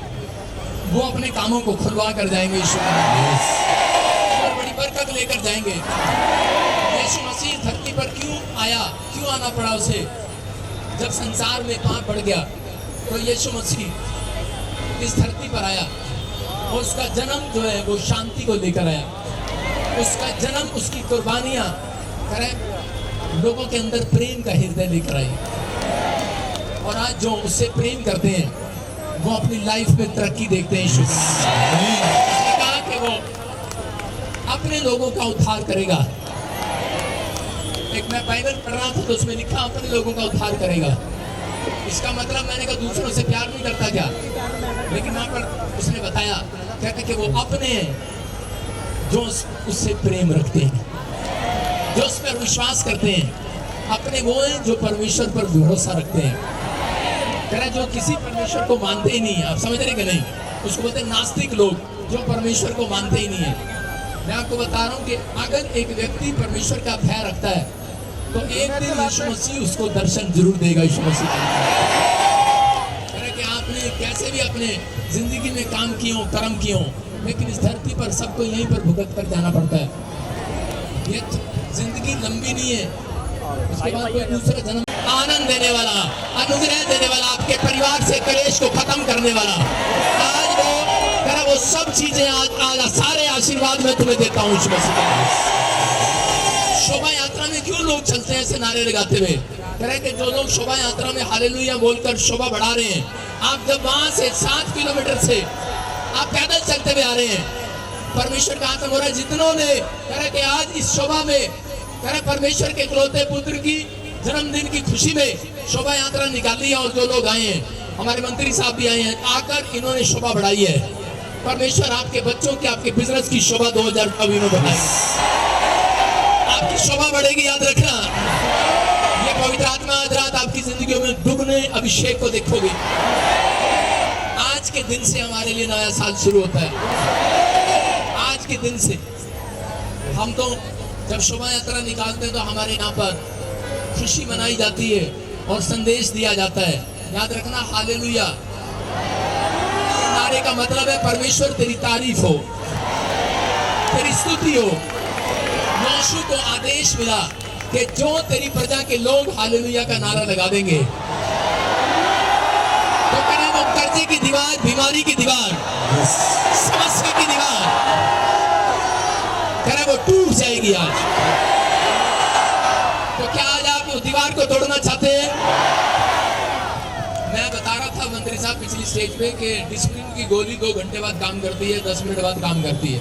वो अपने कामों को खुलवा कर जाएंगे। यीशु और बड़ी बरकत लेकर जाएंगे। यीशु मसीह धरती पर क्यों आया, क्यों आना पड़ा उसे? जब संसार में पाप बढ़ गया तो यीशु मसीह इस धरती पर आया और उसका जन्म जो है वो शांति को लेकर आया। उसका जन्म, उसकी कुर्बानियां करें लोगों के अंदर प्रेम का हृदय लेकर आई। और आज जो उससे प्रेम करते हैं वो अपनी लाइफ में तरक्की देखते हैं। यीशु ने कहा कि वो अपने लोगों का उद्धार करेगा। एक मैं बाइबल पढ़ रहा था तो उसमें लिखा अपने लोगों का उद्धार करेगा। इसका मतलब मैंने कहा दूसरों से प्यार नहीं करता क्या? लेकिन वहां पर उसने बताया, कहते कि वो अपने जो उससे प्रेम रखते हैं, जो उस पर विश्वास करते हैं, अपने वो हैं जो परमेश्वर पर भरोसा रखते हैं। कह रहा जो किसी परमेश्वर को मानते ही नहीं है। आप समझ रहे कि नहीं? उसको बोलते हैं नास्तिक लोग, जो परमेश्वर को मानते ही नहीं है। मैं आपको बता रहा हूँ कि अगर एक व्यक्ति परमेश्वर का भय रखता है तो एक दिन यीशु मसीह उसको दर्शन जरूर देगा। यीशु मसीह कह रहे कि आपने कैसे भी अपने जिंदगी में काम किए हो, कर्म किए हो, लेकिन इस धरती पर सबको यहीं पर भुगत कर जाना पड़ता है। ये जिंदगी लंबी नहीं है, उसके बाद कोई दूसरा जन्म। आनंद देने वाला, अनुग्रह देने वाला, आपके परिवार से कलेश को खत्म करने वाला, आज वो सब चीजें आज सारे आशीर्वाद मैं तुम्हें देता हूँ। शोभा यात्रा में क्यों लोग चलते हैं ऐसे नारे लगाते हुए? कह रहे कि जो लोग शोभा यात्रा में हालेलुया बोलकर शोभा बढ़ा रहे हैं, आप जब वहां से 7 किलोमीटर से आप पैदल चलते हुए आ रहे हैं, परमेश्वर का आत्मा हो रहा है। जितनों ने कह रहे कि आज इस शोभा में कह रहे परमेश्वर के इकलौते पुत्र की जन्मदिन की खुशी में शोभा यात्रा निकाली है, और जो लोग आए हैं, हमारे मंत्री साहब भी आए हैं, आकर इन्होंने शोभा बढ़ाई है। परमेश्वर आपके बच्चों की, आपके बिजनेस की शोभा 2024 में बढ़ाएगी। आपकी शोभा बढ़ेगी, याद रखना। ये पवित्र आत्मा आज रात आपकी जिंदगी में दुगने अभिषेक को देखोगे। आज के दिन से हमारे लिए नया साल शुरू होता है। आज के दिन से हम तो जब शोभा यात्रा निकालते हैं तो हमारे यहाँ पर खुशी मनाई जाती है और संदेश दिया जाता है। याद रखना, हालेलुया नारे का मतलब है परमेश्वर तेरी तारीफ हो, तेरी स्तुति हो। यीशु को आदेश मिला कि जो तेरी प्रजा के लोग हालेलुया का नारा लगा देंगे तो करें वो कर्जे की दीवार, बीमारी की दीवार, समस्या की दीवार करें वो टूट जाएगी आज। तो क्या आज आप उस दीवार को तोड़ना चाहते हैं? मैं बता रहा था मंत्री साहब पिछली स्टेज पे कि डिस्प्रिन की गोली 2 घंटे बाद काम करती है, 10 मिनट बाद काम करती है,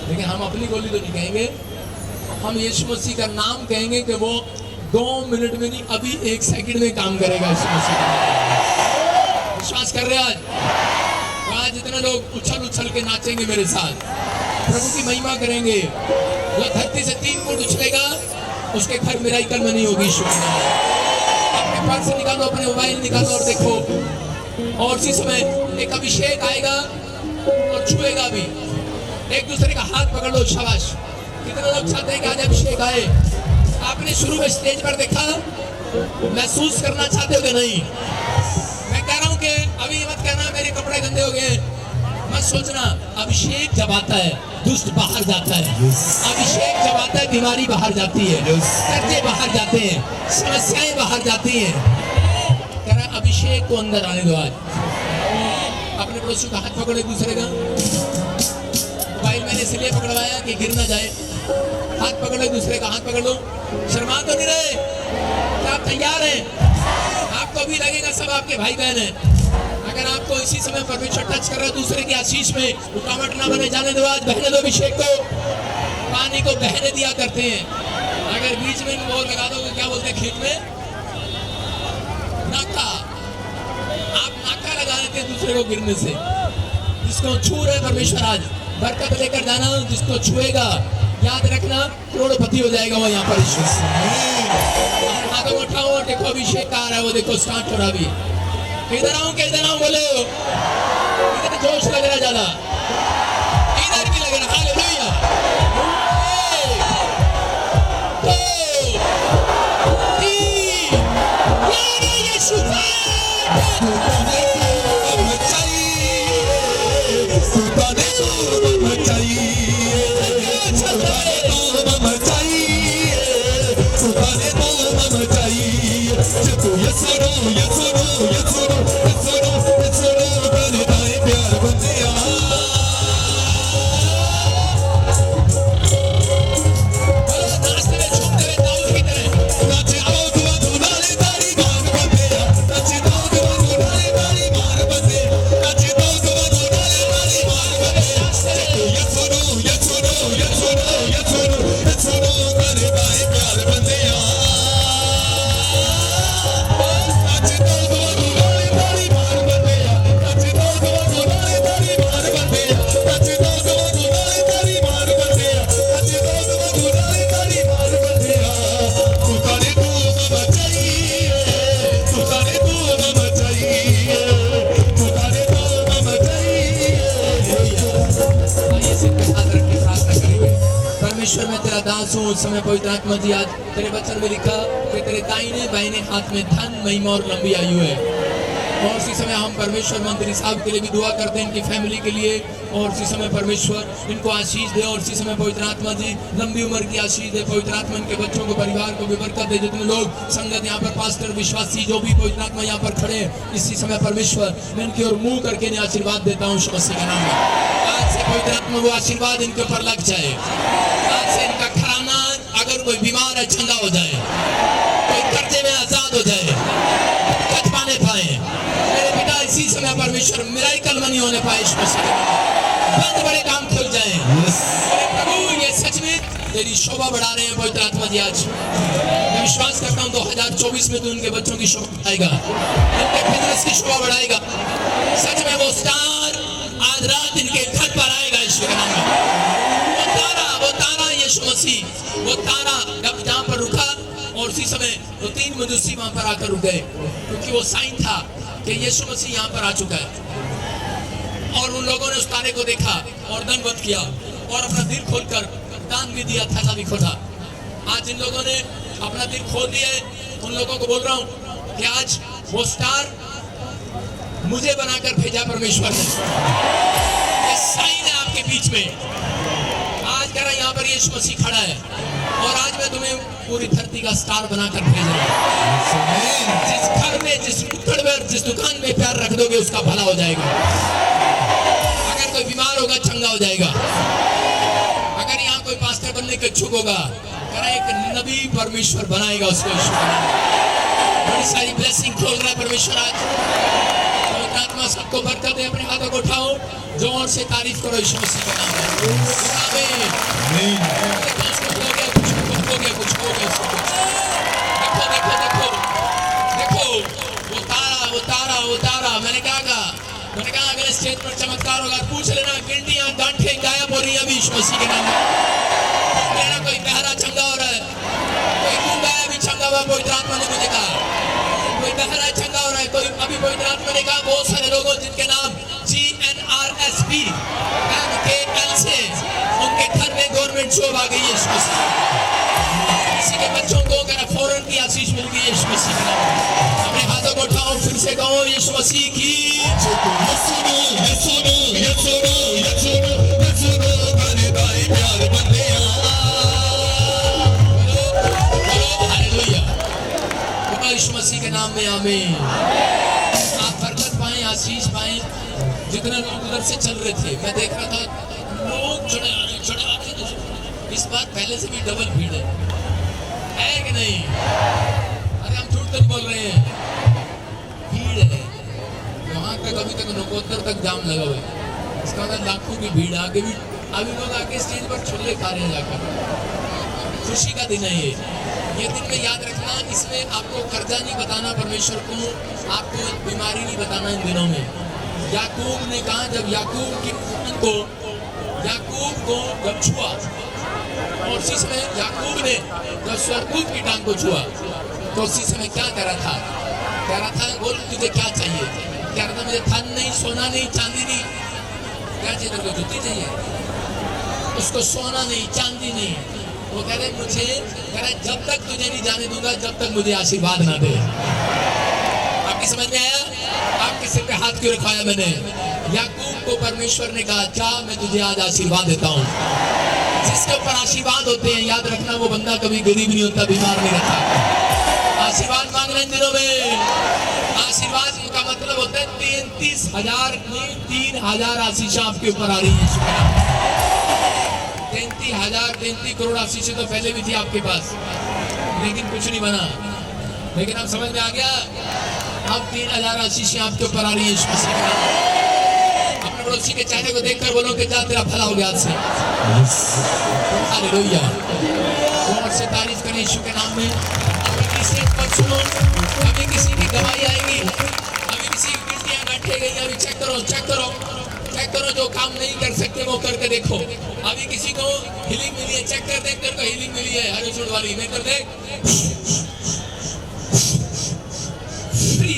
लेकिन हम अपनी गोली तो नहीं कहेंगे। हम यीशु मसीह का नाम कहेंगे कि वो 2 मिनट में नहीं, अभी 1 सेकंड में काम करेगा। यीशु मसीह विश्वास कर रहे हैं? आज जितने लोग उछल उछल के नाचेंगे मेरे साथ, प्रभु की महिमा करेंगे। जो धरती से 3 फुट उछलेगा उसके घर मिराकल में नहीं होगी। शुक्र अपने पर्स निकालो, अपने मोबाइल निकालो और देखो। और इसी समय एक अभिषेक आएगा और छुएगा भी। एक दूसरे का हाथ पकड़ लो। शाबाश। कितने लोग चाहते हैं कि आज अभिषेक आए? आपने शुरू में स्टेज पर देखा, महसूस करना चाहते हो कि नहीं? मैं कह रहा हूं कि अभी मत कहना मेरे कपड़े गंदे हो गए, मत सोचना। अभिषेक जब आता है दुष्ट बाहर जाता है। अभिषेक जब आता है बीमारी बाहर जाती है, कर्जे बाहर जाते हैं, समस्याएं बाहर जाती हैं। कह रहा अभिषेक को अंदर आने दो। आज अपने पड़ोसी का हाथ पकड़ो, एक दूसरे का। मोबाइल मैंने इसलिए पकड़वाया कि गिर ना जाए। हाथ पकड़ो, एक दूसरे का हाथ पकड़ लो। शर्मा तो नहीं रहे? क्या आप तैयार हैं? आपको भी लगेगा सब आपके भाई बहन हैं। अगर आपको इसी समय परमेश्वर टच कर रहा है दूसरे की आशीष में, रुकावट ना बने, जाने दो। आज बहने दो अभिषेक को। पानी को बहने दिया करते हैं। अगर बीच में वो लगा दो, क्या बोलते हैं खेत में? नाका। आप नाका लगा देते हैं दूसरे को गिरने से। जिसको छू रहे परमेश्वर आज बरकत लेकर जाना। जिसको छुएगा याद रखना करोड़पति हो जाएगा वो यहाँ पर। हाथों को उठाओ, देखो अभिषेक आ रहा है, वो देखो स्टार्ट हो रहा भी। इधर आऊं बोलो। इधर जोश लग रहा ज्यादा, इधर भी लग रहा। हालेलुया। 1 2 3 यारे यीशु परमेश्वर मैं तेरा दास हूँ। उस समय पवित्र आत्मा जी आज तेरे वचन में लिखा कि तेरे दाहिने बाहिने हाथ में धन, महिमा और लंबी आयु है। और इसी समय हम परमेश्वर मंत्री साहब के लिए भी दुआ करते हैं, इनकी फैमिली के लिए। और इसी समय परमेश्वर इनको आशीष दे। और इसी समय पवित्र आत्मा जी लंबी उम्र की आशीष दे। पवित्र आत्मा इनके बच्चों को, परिवार को भी बरकत दे। जितने लोग संगत यहाँ पर, पास्टर, विश्वासी जो भी पवित्र आत्मा यहाँ पर खड़े हैं, इसी समय परमेश्वर मैं इनकी ओर मुंह करके इन्हें आशीर्वाद देता हूँ मसीह के नाम में। आज से पवित्र आत्मा वो आशीर्वाद इनके ऊपर लग जाए। आज से इनका घराना, अगर कोई बीमार है चंगा हो जाए, कोई कर्जे में आजाद हो जाए, बरकत पाने पाए। मेरे पिता इसी समय परमेश्वर मिराकल मनी होने पाए। बंद बड़े काम खुल जाए। प्रभु ये सच में तेरी शोभा बढ़ा रहे हैं पवित्र आत्मा जी। आज मैं विश्वास करता हूँ 2024 में तो उनके बच्चों की शोभा बढ़ाएगा, उनके बिजनेस की शोभा बढ़ाएगा। सच में वो स्टार आज रात इनके घर पर आएगा ईश्वर के नाम में। वो तारा यीशु मसीह, वो तारा जब जहाँ पर रुका और उसी समय वो 3 मजूसी वहां पर आकर रुक गए, क्योंकि वो साइन था कि यीशु मसीह यहाँ पर आ चुका है। और उन लोगों ने उस तारे को देखा और दंडवत किया और अपना दिल खोलकर दान भी दिया, थैला भी खोला। आज इन लोगों ने अपना दिल खोल दिया है। उन लोगों को बोल रहा हूँ कि आज वो स्टार मुझे बनाकर भेजा परमेश्वर ने। ये साइन है आपके बीच में। आज कह रहा यहाँ पर यीशु मसीह खड़ा है और आज मैं तुम्हें पूरी धरती का स्टार बनाकर भेज रहा हूँ। जिस घर में, जिस टुकड़ में, जिस दुकान में प्यार रख दोगे उसका भला हो जाएगा। अगर कोई बीमार होगा चंगा हो जाएगा। अगर यहाँ कोई पास्टर बनने के इच्छुक होगा, कह रहा एक नबी परमेश्वर बनाएगा उसको। बड़ी सारी ब्लेसिंग खोल रहा है परमेश्वर आज। आत्मा सबको बरकत दे। अपने हाथों को उठाओ, जोर से तारीफ करो यीशु मसीह का नाम है। आमीन। कुछ हो गया। देखो वो तारा मैंने क्या कहा, मैंने कहा अगर स्टेज पर चमत्कार होगा पूछ लेना, गिल्टियां गांठें गायब हो रही है अभी यीशु मसीह के नाम में। पूछ लेना कोई बहरा चंगा हो रहा है, कोई गूंगा है अभी चंगा हुआ, कोई आत्मा ने मुझे कहा कोई बहरा चंगा हो रहा है, कोई अभी कोई आत्मा ने कहा बहुत सारे लोगों जिनके नाम GNRSP MKL से उनके घर में गवर्नमेंट जॉब आ गई है यीशु मसीह। किसी के बच्चों को अगर फौरन की आशीष मिल गई यीशु मसीह के नाम में। अपने हाथों को उठाओ, फिर से कहो यीशु मसीह की हालेलुया। यीशु मसीह के नाम में आमीन। आप बरकत पाएं, आशीष पाएं। जितने लोग उधर से चल रहे थे मैं देख रहा था, लोग चढ़े आ रहे। इस बार पहले से भी डबल भीड़ है कि नहीं? अरे हम झूठ तो बोल रहे हैं, भीड़ है वहां तक, अभी तक नकोत्तर तक जाम लगा हुआ है। इसका मतलब लाखों की भीड़ आगे भी, अभी लोग आके स्टेज पर छुल्ले खा रहे हैं जाकर। खुशी का दिन है ये दिन में याद रखना। इसमें आपको कर्जा नहीं बताना परमेश्वर को, आपको बीमारी नहीं बताना इन दिनों में। याकूब ने कहा, जब याकूब को जब छुआ, और उसी समय याकूब ने जब स्वर्गदूत की टांग को छुआ तो उसी समय क्या कह रहा था बोल तुझे क्या चाहिए? कह रहा था मुझे धन नहीं, सोना नहीं, चांदी नहीं। क्या चाहिए तेरे को? जूती चाहिए। उसको सोना नहीं, चांदी नहीं। वो कह रहे मुझे, कह रहा जब तक तुझे नहीं जाने दूंगा जब तक मुझे आशीर्वाद ना दे। आपकी समझ में आया? आपके सिर पे हाथ क्यों रखाया मैंने? याकूब को परमेश्वर ने कहा क्या मैं तुझे आज आशीर्वाद देता हूँ। जिसके ऊपर आशीर्वाद होते हैं याद रखना वो बंदा कभी गरीब नहीं होता, बीमार नहीं रहता। आशीर्वाद मांगना इन दिनों में, आशीर्वाद का मतलब होता है 33,000 नहीं 3,000 आशीष आपके ऊपर आ रही है। 33 करोड़ आशीष तो पहले भी थी आपके पास, लेकिन कुछ नहीं बना। लेकिन अब समझ में आ गया, अब 3,000 आशीष आपके ऊपर आ रही है। अपने पड़ोसी के चेहरे को देखकर बोलो कि जा तेरा भला हो गया आज से। हालेलुया। जोर से तारीफ करें यीशु के नाम में। अपनी किसी पर सुनो, अभी किसी की गवाही आएगी, अभी किसी की गिल्टियां गांठे गई, अभी चेक करो जो काम नहीं कर सकते वो करके देखो। अभी किसी को हीलिंग मिली है, चेक कर देख तेरे को हीलिंग मिली है। हरे छोड़ वाली नहीं कर देख, फ्री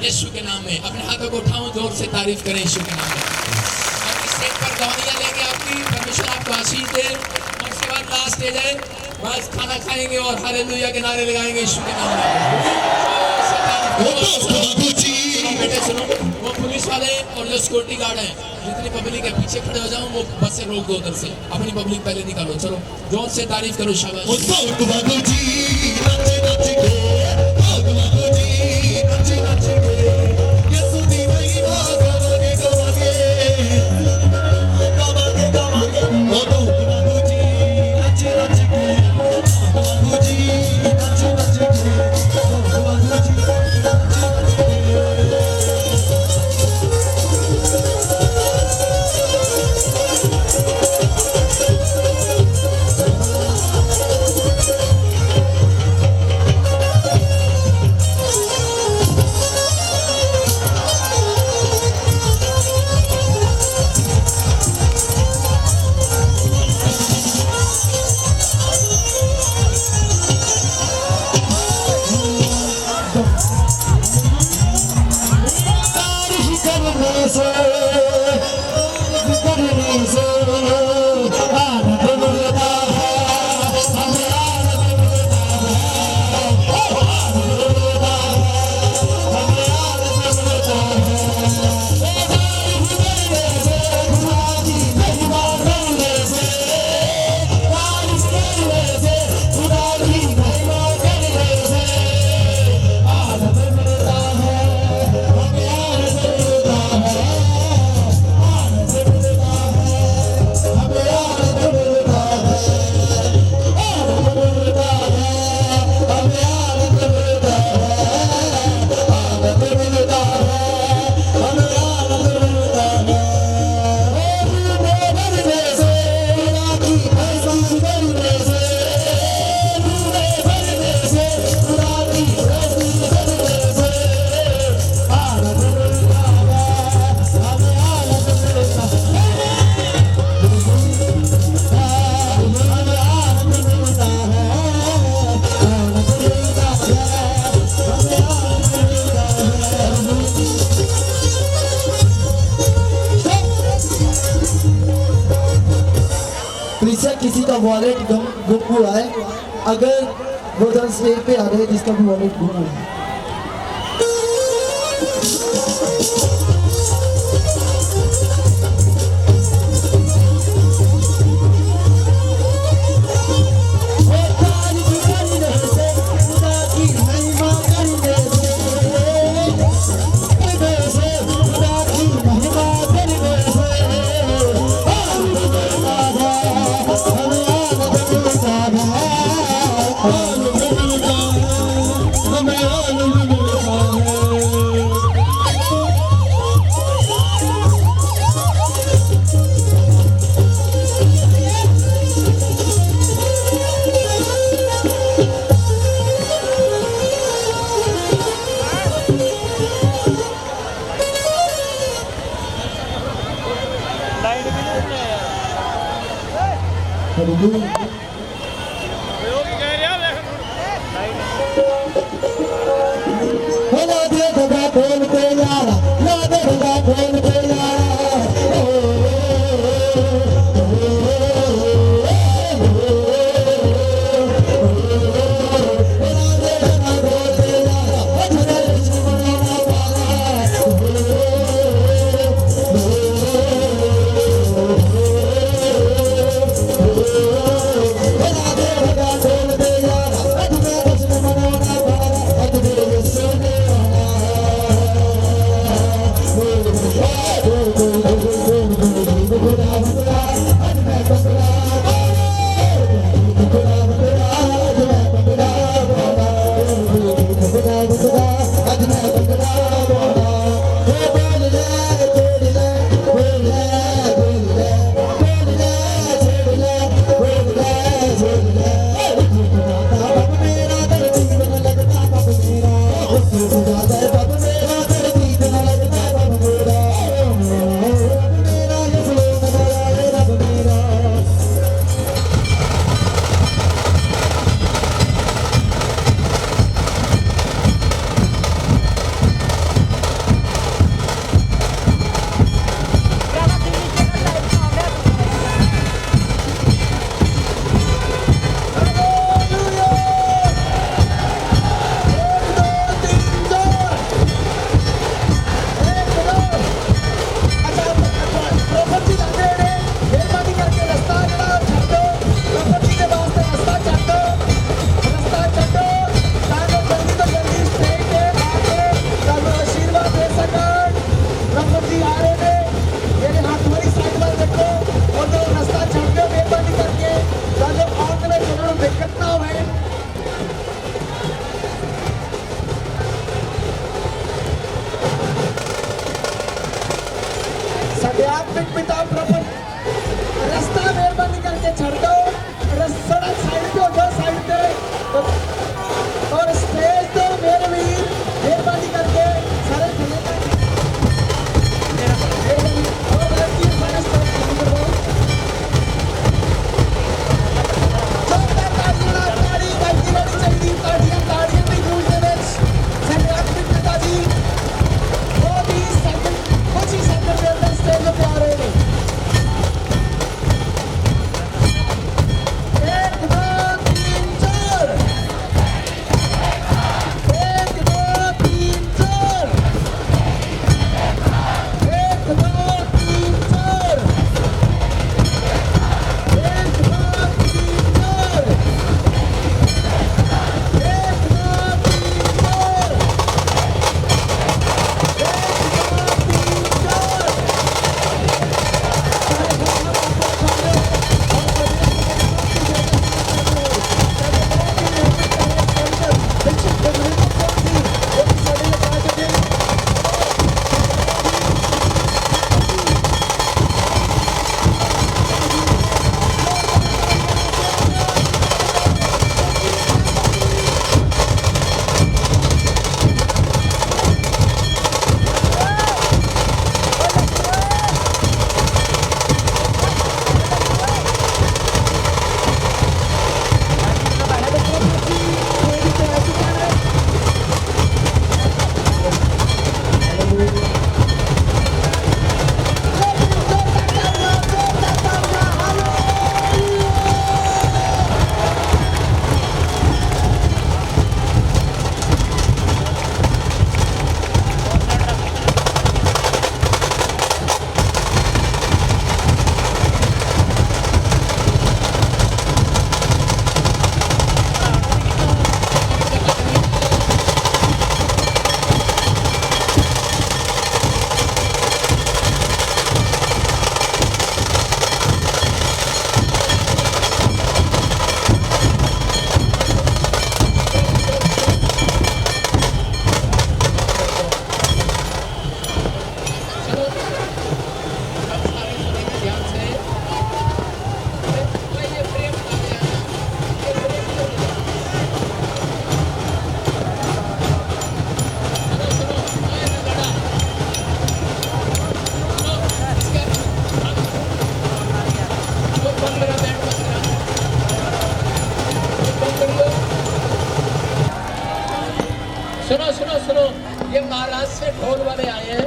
यीशु के नाम में। अपने हाथों को उठाओ, जोर से तारीफ करें यीशु के नाम में। और इस स्टेज पर गवाहियां लेंगे आपकी, परमेश्वर आपको आशीष दे। और उसके बाद लास्ट स्टेज है, बस खाना खाएंगे और हालेलुया के नारे लगाएंगे यीशु के नाम में। बेटे सुनो, वो पुलिस वाले और जो सिक्योरिटी गार्ड हैं, जितनी पब्लिक है पीछे खड़े हो जाओ, वो बस से रोक दो उधर से। अपनी पब्लिक पहले निकालो। चलो जोर से तारीफ करो। शाबाश। वॉलेट गुम हुआ है, अगर वो जन स्टेज पे आ रहे हैं जिसका भी वॉलेट गुम हुआ है। से ढोल वाले आए हैं,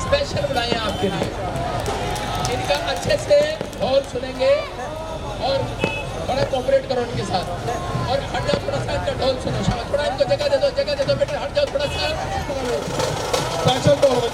स्पेशल बुलाए हैं आपके लिए। इनका अच्छे से ढोल सुनेंगे और बड़ा कोऑपरेट करो उनके साथ। और हट जाओ थोड़ा सा, इनका ढोल सुनो। शाबाश, थोड़ा इनको जगह दे दो बेटा, हट जाओ थोड़ा सा। स्पेशल ढोल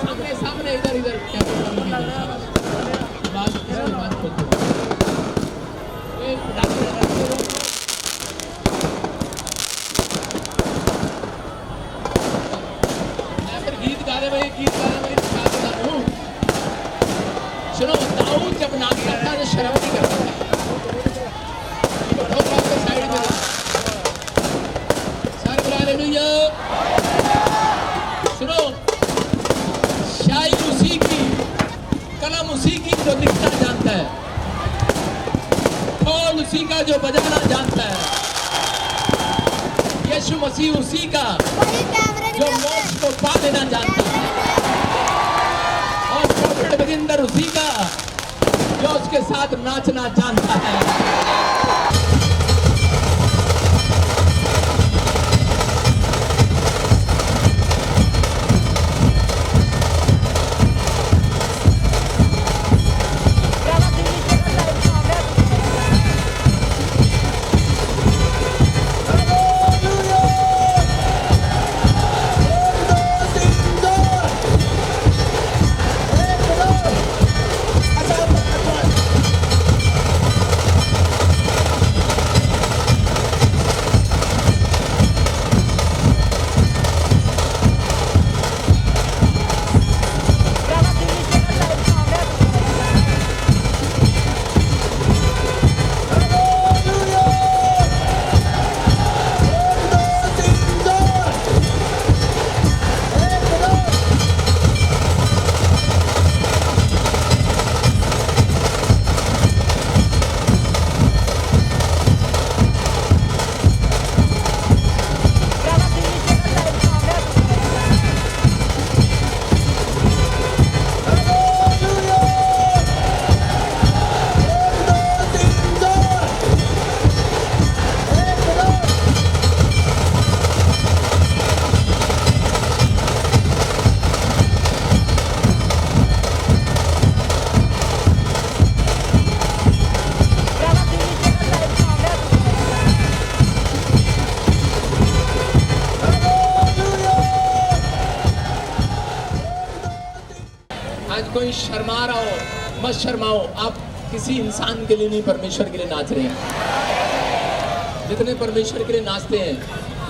सामने सामने इधर इधर बात फिर गीत गा रहे भाई सुनो दाऊद जब नाचता था तो शर्म नहीं करता था साइड में सर हालेलुया सुनो शायद उसी की कलम उसी की जो लिखना जानता है ढोल उसी का जो बजाना जानता है यीशु मसीह उसी का जो मोक्ष को पा लेना जानता है और प्रॉफिट बजिंदर उसी का जो उसके साथ नाचना जानता है आज कोई शर्मा रहा हो मत शर्माओ आप किसी इंसान के लिए नहीं परमेश्वर के लिए नाच रहे हैं जितने परमेश्वर के लिए नाचते हैं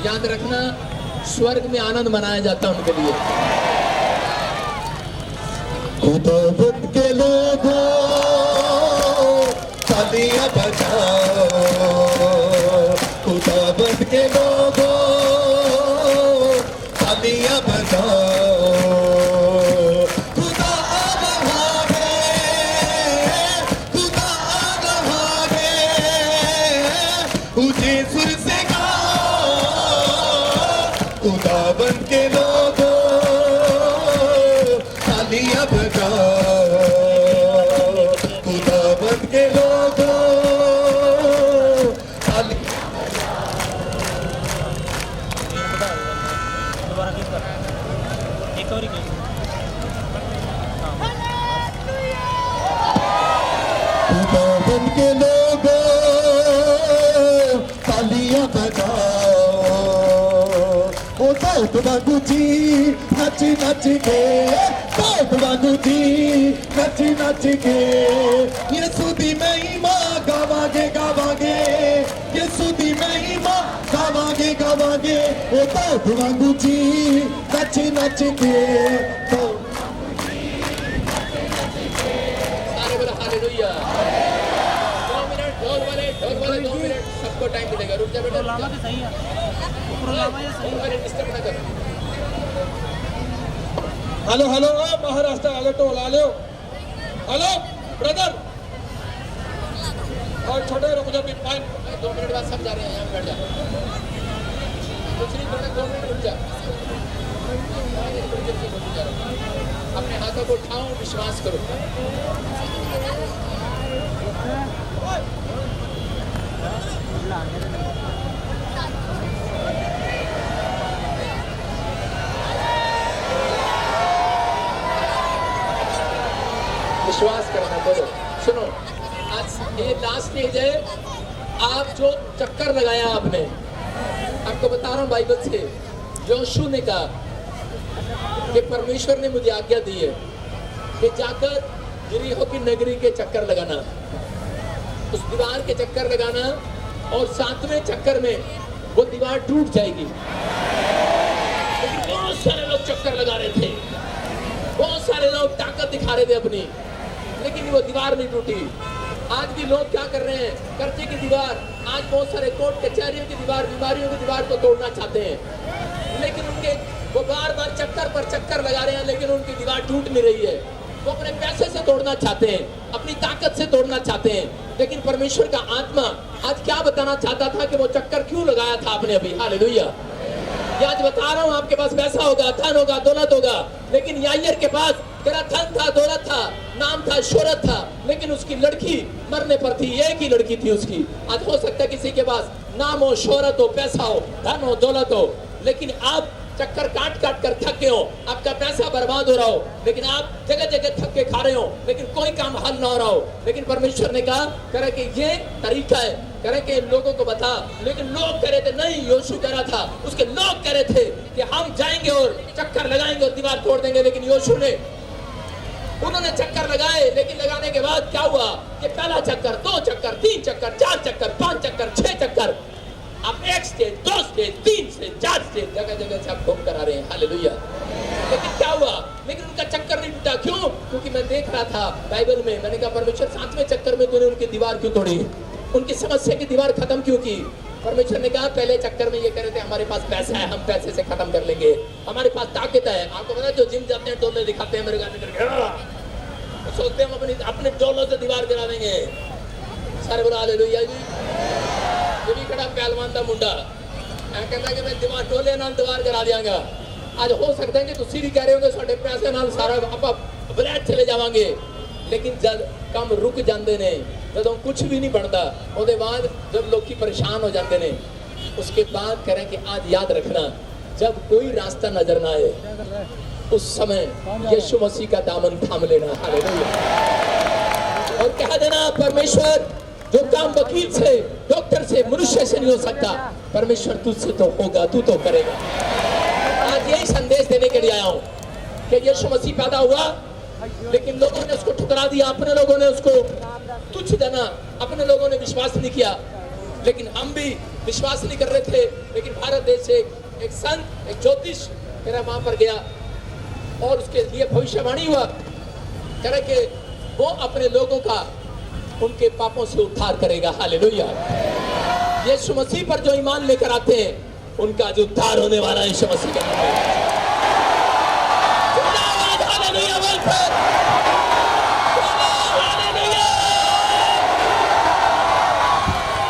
याद रखना स्वर्ग में आनंद मनाया जाता है उनके लिए खुदावंद के लोगों तालियां बजाओ खुदावंद के लोगों तालियां बजाओ खुदा आ रहा है खुदा आ रहा है ऊंचे सुर से गाओ खुदावंद के लोगों तालियां बजाओ खुदावंद के लोगों एक और ही खुदावंद के लोगों तालियां बजाओ ओ दाऊद वांगू जी नच नच के दाऊद वांगू जी नच नच के यीशु दी महिमा गावांगे गावांगे यीशु दी महिमा गावांगे गावांगे ओ दाऊद वांगू जी नच नच के सारे बोलो हालेलुया 2 मिनट ढोल वाले 2 मिनट सबको टाइम मिलेगा रुक जा बेटा लामा तो सही है लामा ये सही है डिस्टर्ब ना कर हेलो हेलो महाराष्ट्र आले टोल आले हो हेलो ब्रदर और छोटे रुक जा 2 मिनट बाद सब जा रहे हैं यहाँ बैठ जा दूसरी तरफ 2 मिनट रुक जा अपने हाथों को उठाओ विश्वास करो विश्वास करना बोलो सुनो आज ये लास्ट स्टेज है आप जो चक्कर लगाया आपने आपको बता रहा हूँ बाइबल से, योशू ने कहा कि परमेश्वर ने मुझे आज्ञा दी है कि जाकर यरीहो की नगरी के चक्कर लगाना, उस दीवार के चक्कर लगाना, और 7वें चक्कर में वो दीवार टूट जाएगी। लेकिन बहुत सारे लोग चक्कर लगा रहे थे, बहुत सारे लोग ताकत दिखा रहे थे अपनी, लेकिन वो दीवार नहीं टूटी। आज भी लोग क्या कर रहे हैं, कर्जे की दीवार, आज बहुत सारे कोर्ट कचहरियों की दीवार, बीमारियों की दीवार को तोड़ना चाहते हैं, लेकिन उनके वो बार बार चक्कर पर चक्कर लगा रहे हैं, लेकिन उनकी दीवार टूट नहीं रही है। वो अपने पैसे से तोड़ना चाहते हैं, अपनी ताकत से तोड़ना चाहते हैं, लेकिन परमेश्वर का आत्मा आज क्या बताना चाहता था कि वो चक्कर क्यों लगाया था आपने अभी। हालेलुया। ये आज बता रहा हूँ, आपके पास पैसा होगा, धन होगा, दौलत होगा, लेकिन याईर के पास तेरा धन था, दौलत था, नाम था, शोहरत था, लेकिन उसकी लड़की मरने पर थी, एक ही लड़की थी उसकी। आज हो सकता है किसी के पास नाम हो, शोहरत हो, पैसा हो, धन हो, दौलत हो, लेकिन आप चक्कर काट काट कर थक गए हो, आपका पैसा बर्बाद हो रहा हो, लेकिन आप जगह जगह थक के खा रहे हो, लेकिन कोई काम हल ना हो रहा हो। लेकिन परमेश्वर ने कहा करे कि ये तरीका है, करे कि लोगों को बता, लेकिन लोग कह रहे थे नहीं, योशू कह रहा था, उसके लोग कह रहे थे कि हम जाएंगे और चक्कर लगाएंगे और दीवार तोड़ देंगे, लेकिन योशू ने उन्होंने चक्कर लगाए, लेकिन लगाने के बाद क्या हुआ कि पहला चक्कर, 2 चक्कर, 3 चक्कर, 4 चक्कर, 5 चक्कर, 6 चक्कर, आप 1 स्टेज, 2 स्टेज, 3 स्टेज, 4 स्टेज, जगह जगह से आप घूम कर आ रहे हैं। हालेलुया। लेकिन क्या हुआ, लेकिन उनका चक्कर नहीं टूटा। क्यों? क्योंकि मैं देख रहा था बाइबल में, मैंने कहा परमेश्वर 7वें चक्कर में तूने उनकी दीवार क्यों तोड़ी, उनकी समस्या की दीवार खत्म क्यों की। परमेश्वर ने कहा पहले चक्कर में ये कह रहे थे हमारे पास पैसा है, हम पैसे से खत्म कर लेंगे, हमारे पास ताकत है। आपको पता है जो जिम जाते हैं डोले दिखाते हैं, मेरे गाने करके सोचते हैं हम अपने डोलों से दीवार गिरा देंगे। सारे बोला हालेलुया जी। ये भी खड़ा पहलवान का मुंडा कहता है कि मैं दीवार टोले नाल दीवार गिरा दियांगा। आज हो सकता है कि तुसी भी कह रहे होगे साढ़े पैसे नाल सारा आप बलैत चले जावांगे, लेकिन जब काम रुक जाते ने, जब कुछ भी नहीं बनता, उसके बाद जब लोग की परेशान हो जाते ने, उसके बाद करें कि आज याद रखना, जब कोई रास्ता नजर ना आए उस समय यीशु मसीह का दामन थाम लेना। हालेलुया। और कह देना परमेश्वर जो काम वकील से, डॉक्टर से, मनुष्य से नहीं हो सकता, परमेश्वर तुझसे तो होगा, तू तो करेगा। आज यही संदेश देने के लिए आया हूँ कि यीशु मसीह पैदा हुआ, लेकिन लोगों ने उसको ठुकरा दिया, अपने लोगों ने उसको तुच्छ जाना, अपने लोगों ने विश्वास नहीं किया, लेकिन हम भी विश्वास नहीं कर रहे थे। लेकिन भारत देश से एक संत, एक ज्योतिष मेरा वहां पर गया और उसके लिए भविष्यवाणी हुआ, करे कि वो अपने लोगों का उनके पापों से उद्धार करेगा। हालेलुया। यीशु मसीह पर जो ईमान लेकर आते हैं उनका जो उद्धार होने वाला है यीशु मसीह का नाम है। हालेलुया।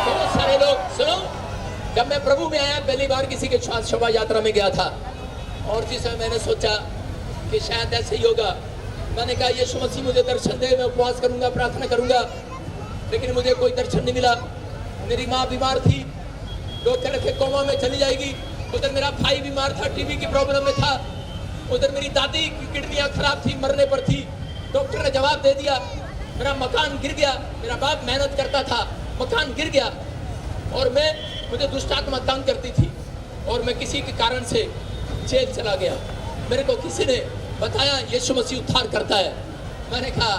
बहुत सारे लोग सुनो, जब मैं प्रभु में आया पहली बार किसी के शोभा यात्रा में गया था, और जिस समय मैंने सोचा कि शायद ऐसे ही होगा, मैंने कहा यीशु मसीह मुझे दर्शन दे, मैं उपवास करूंगा, प्रार्थना करूंगा, लेकिन मुझे कोई दर्शन नहीं मिला। मेरी माँ बीमार थी, लोग कह रहे थे कोमा में चली जाएगी, उधर मेरा भाई बीमार था, टीबी की प्रॉब्लम में था, उधर मेरी दादी की किडनियां खराब थी, मरने पर थी। डॉक्टर ने जवाब दे दिया, मेरा मकान गिर गया, मेरा बाप मेहनत करता था, मकान गिर गया, और मुझे दुष्ट आत्मा तंग करती थी, और मैं किसी के कारण से जेल चला गया। मेरे को किसी ने बताया यीशु मसीह उद्धार करता है। मैंने कहा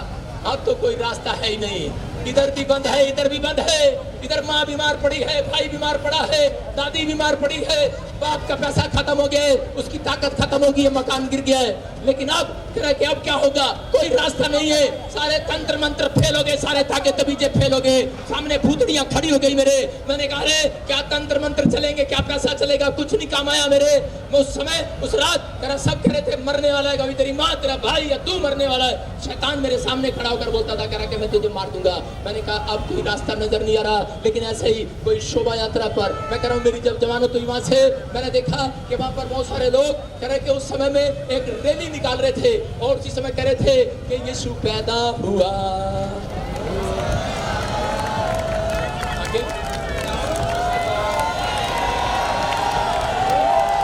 अब तो कोई रास्ता है ही नहीं, इधर भी बंद है, इधर भी बंद है, इधर माँ बीमार पड़ी है, भाई बीमार पड़ा है, दादी बीमार पड़ी है, बाप का पैसा खत्म हो गया, उसकी ताकत खत्म हो गई है, मकान गिर गया है। लेकिन अब कह कि अब क्या होगा, कोई रास्ता नहीं है, सारे तंत्र मंत्र फेल हो गए, सारे ताकत तबीजे फेल हो गए, सामने भूतड़ियां खड़ी हो गई मेरे। मैंने कहा अरे क्या तंत्र मंत्र चलेंगे, क्या पैसा चलेगा, कुछ नहीं काम आया मेरे। मैं उस समय उस रात तेरा सब कह रहे थे मरने वाला है, कभी तेरी माँ, तेरा भाई या तू मरने वाला है। शैतान मेरे सामने खड़ा होकर बोलता था कह रहा कि मैं तुझे मार दूंगा। मैंने कहा अब कोई रास्ता नजर नहीं आ रहा, लेकिन ऐसे ही कोई शोभा यात्रा पर मैं कह रहा हूँ, मेरी जब जमानत हुई वहां से मैंने देखा कि वहां पर बहुत सारे लोग कह रहे कि उस समय में एक रैली निकाल रहे थे, और उसी समय कह रहे थे कि यीशु पैदा हुआ।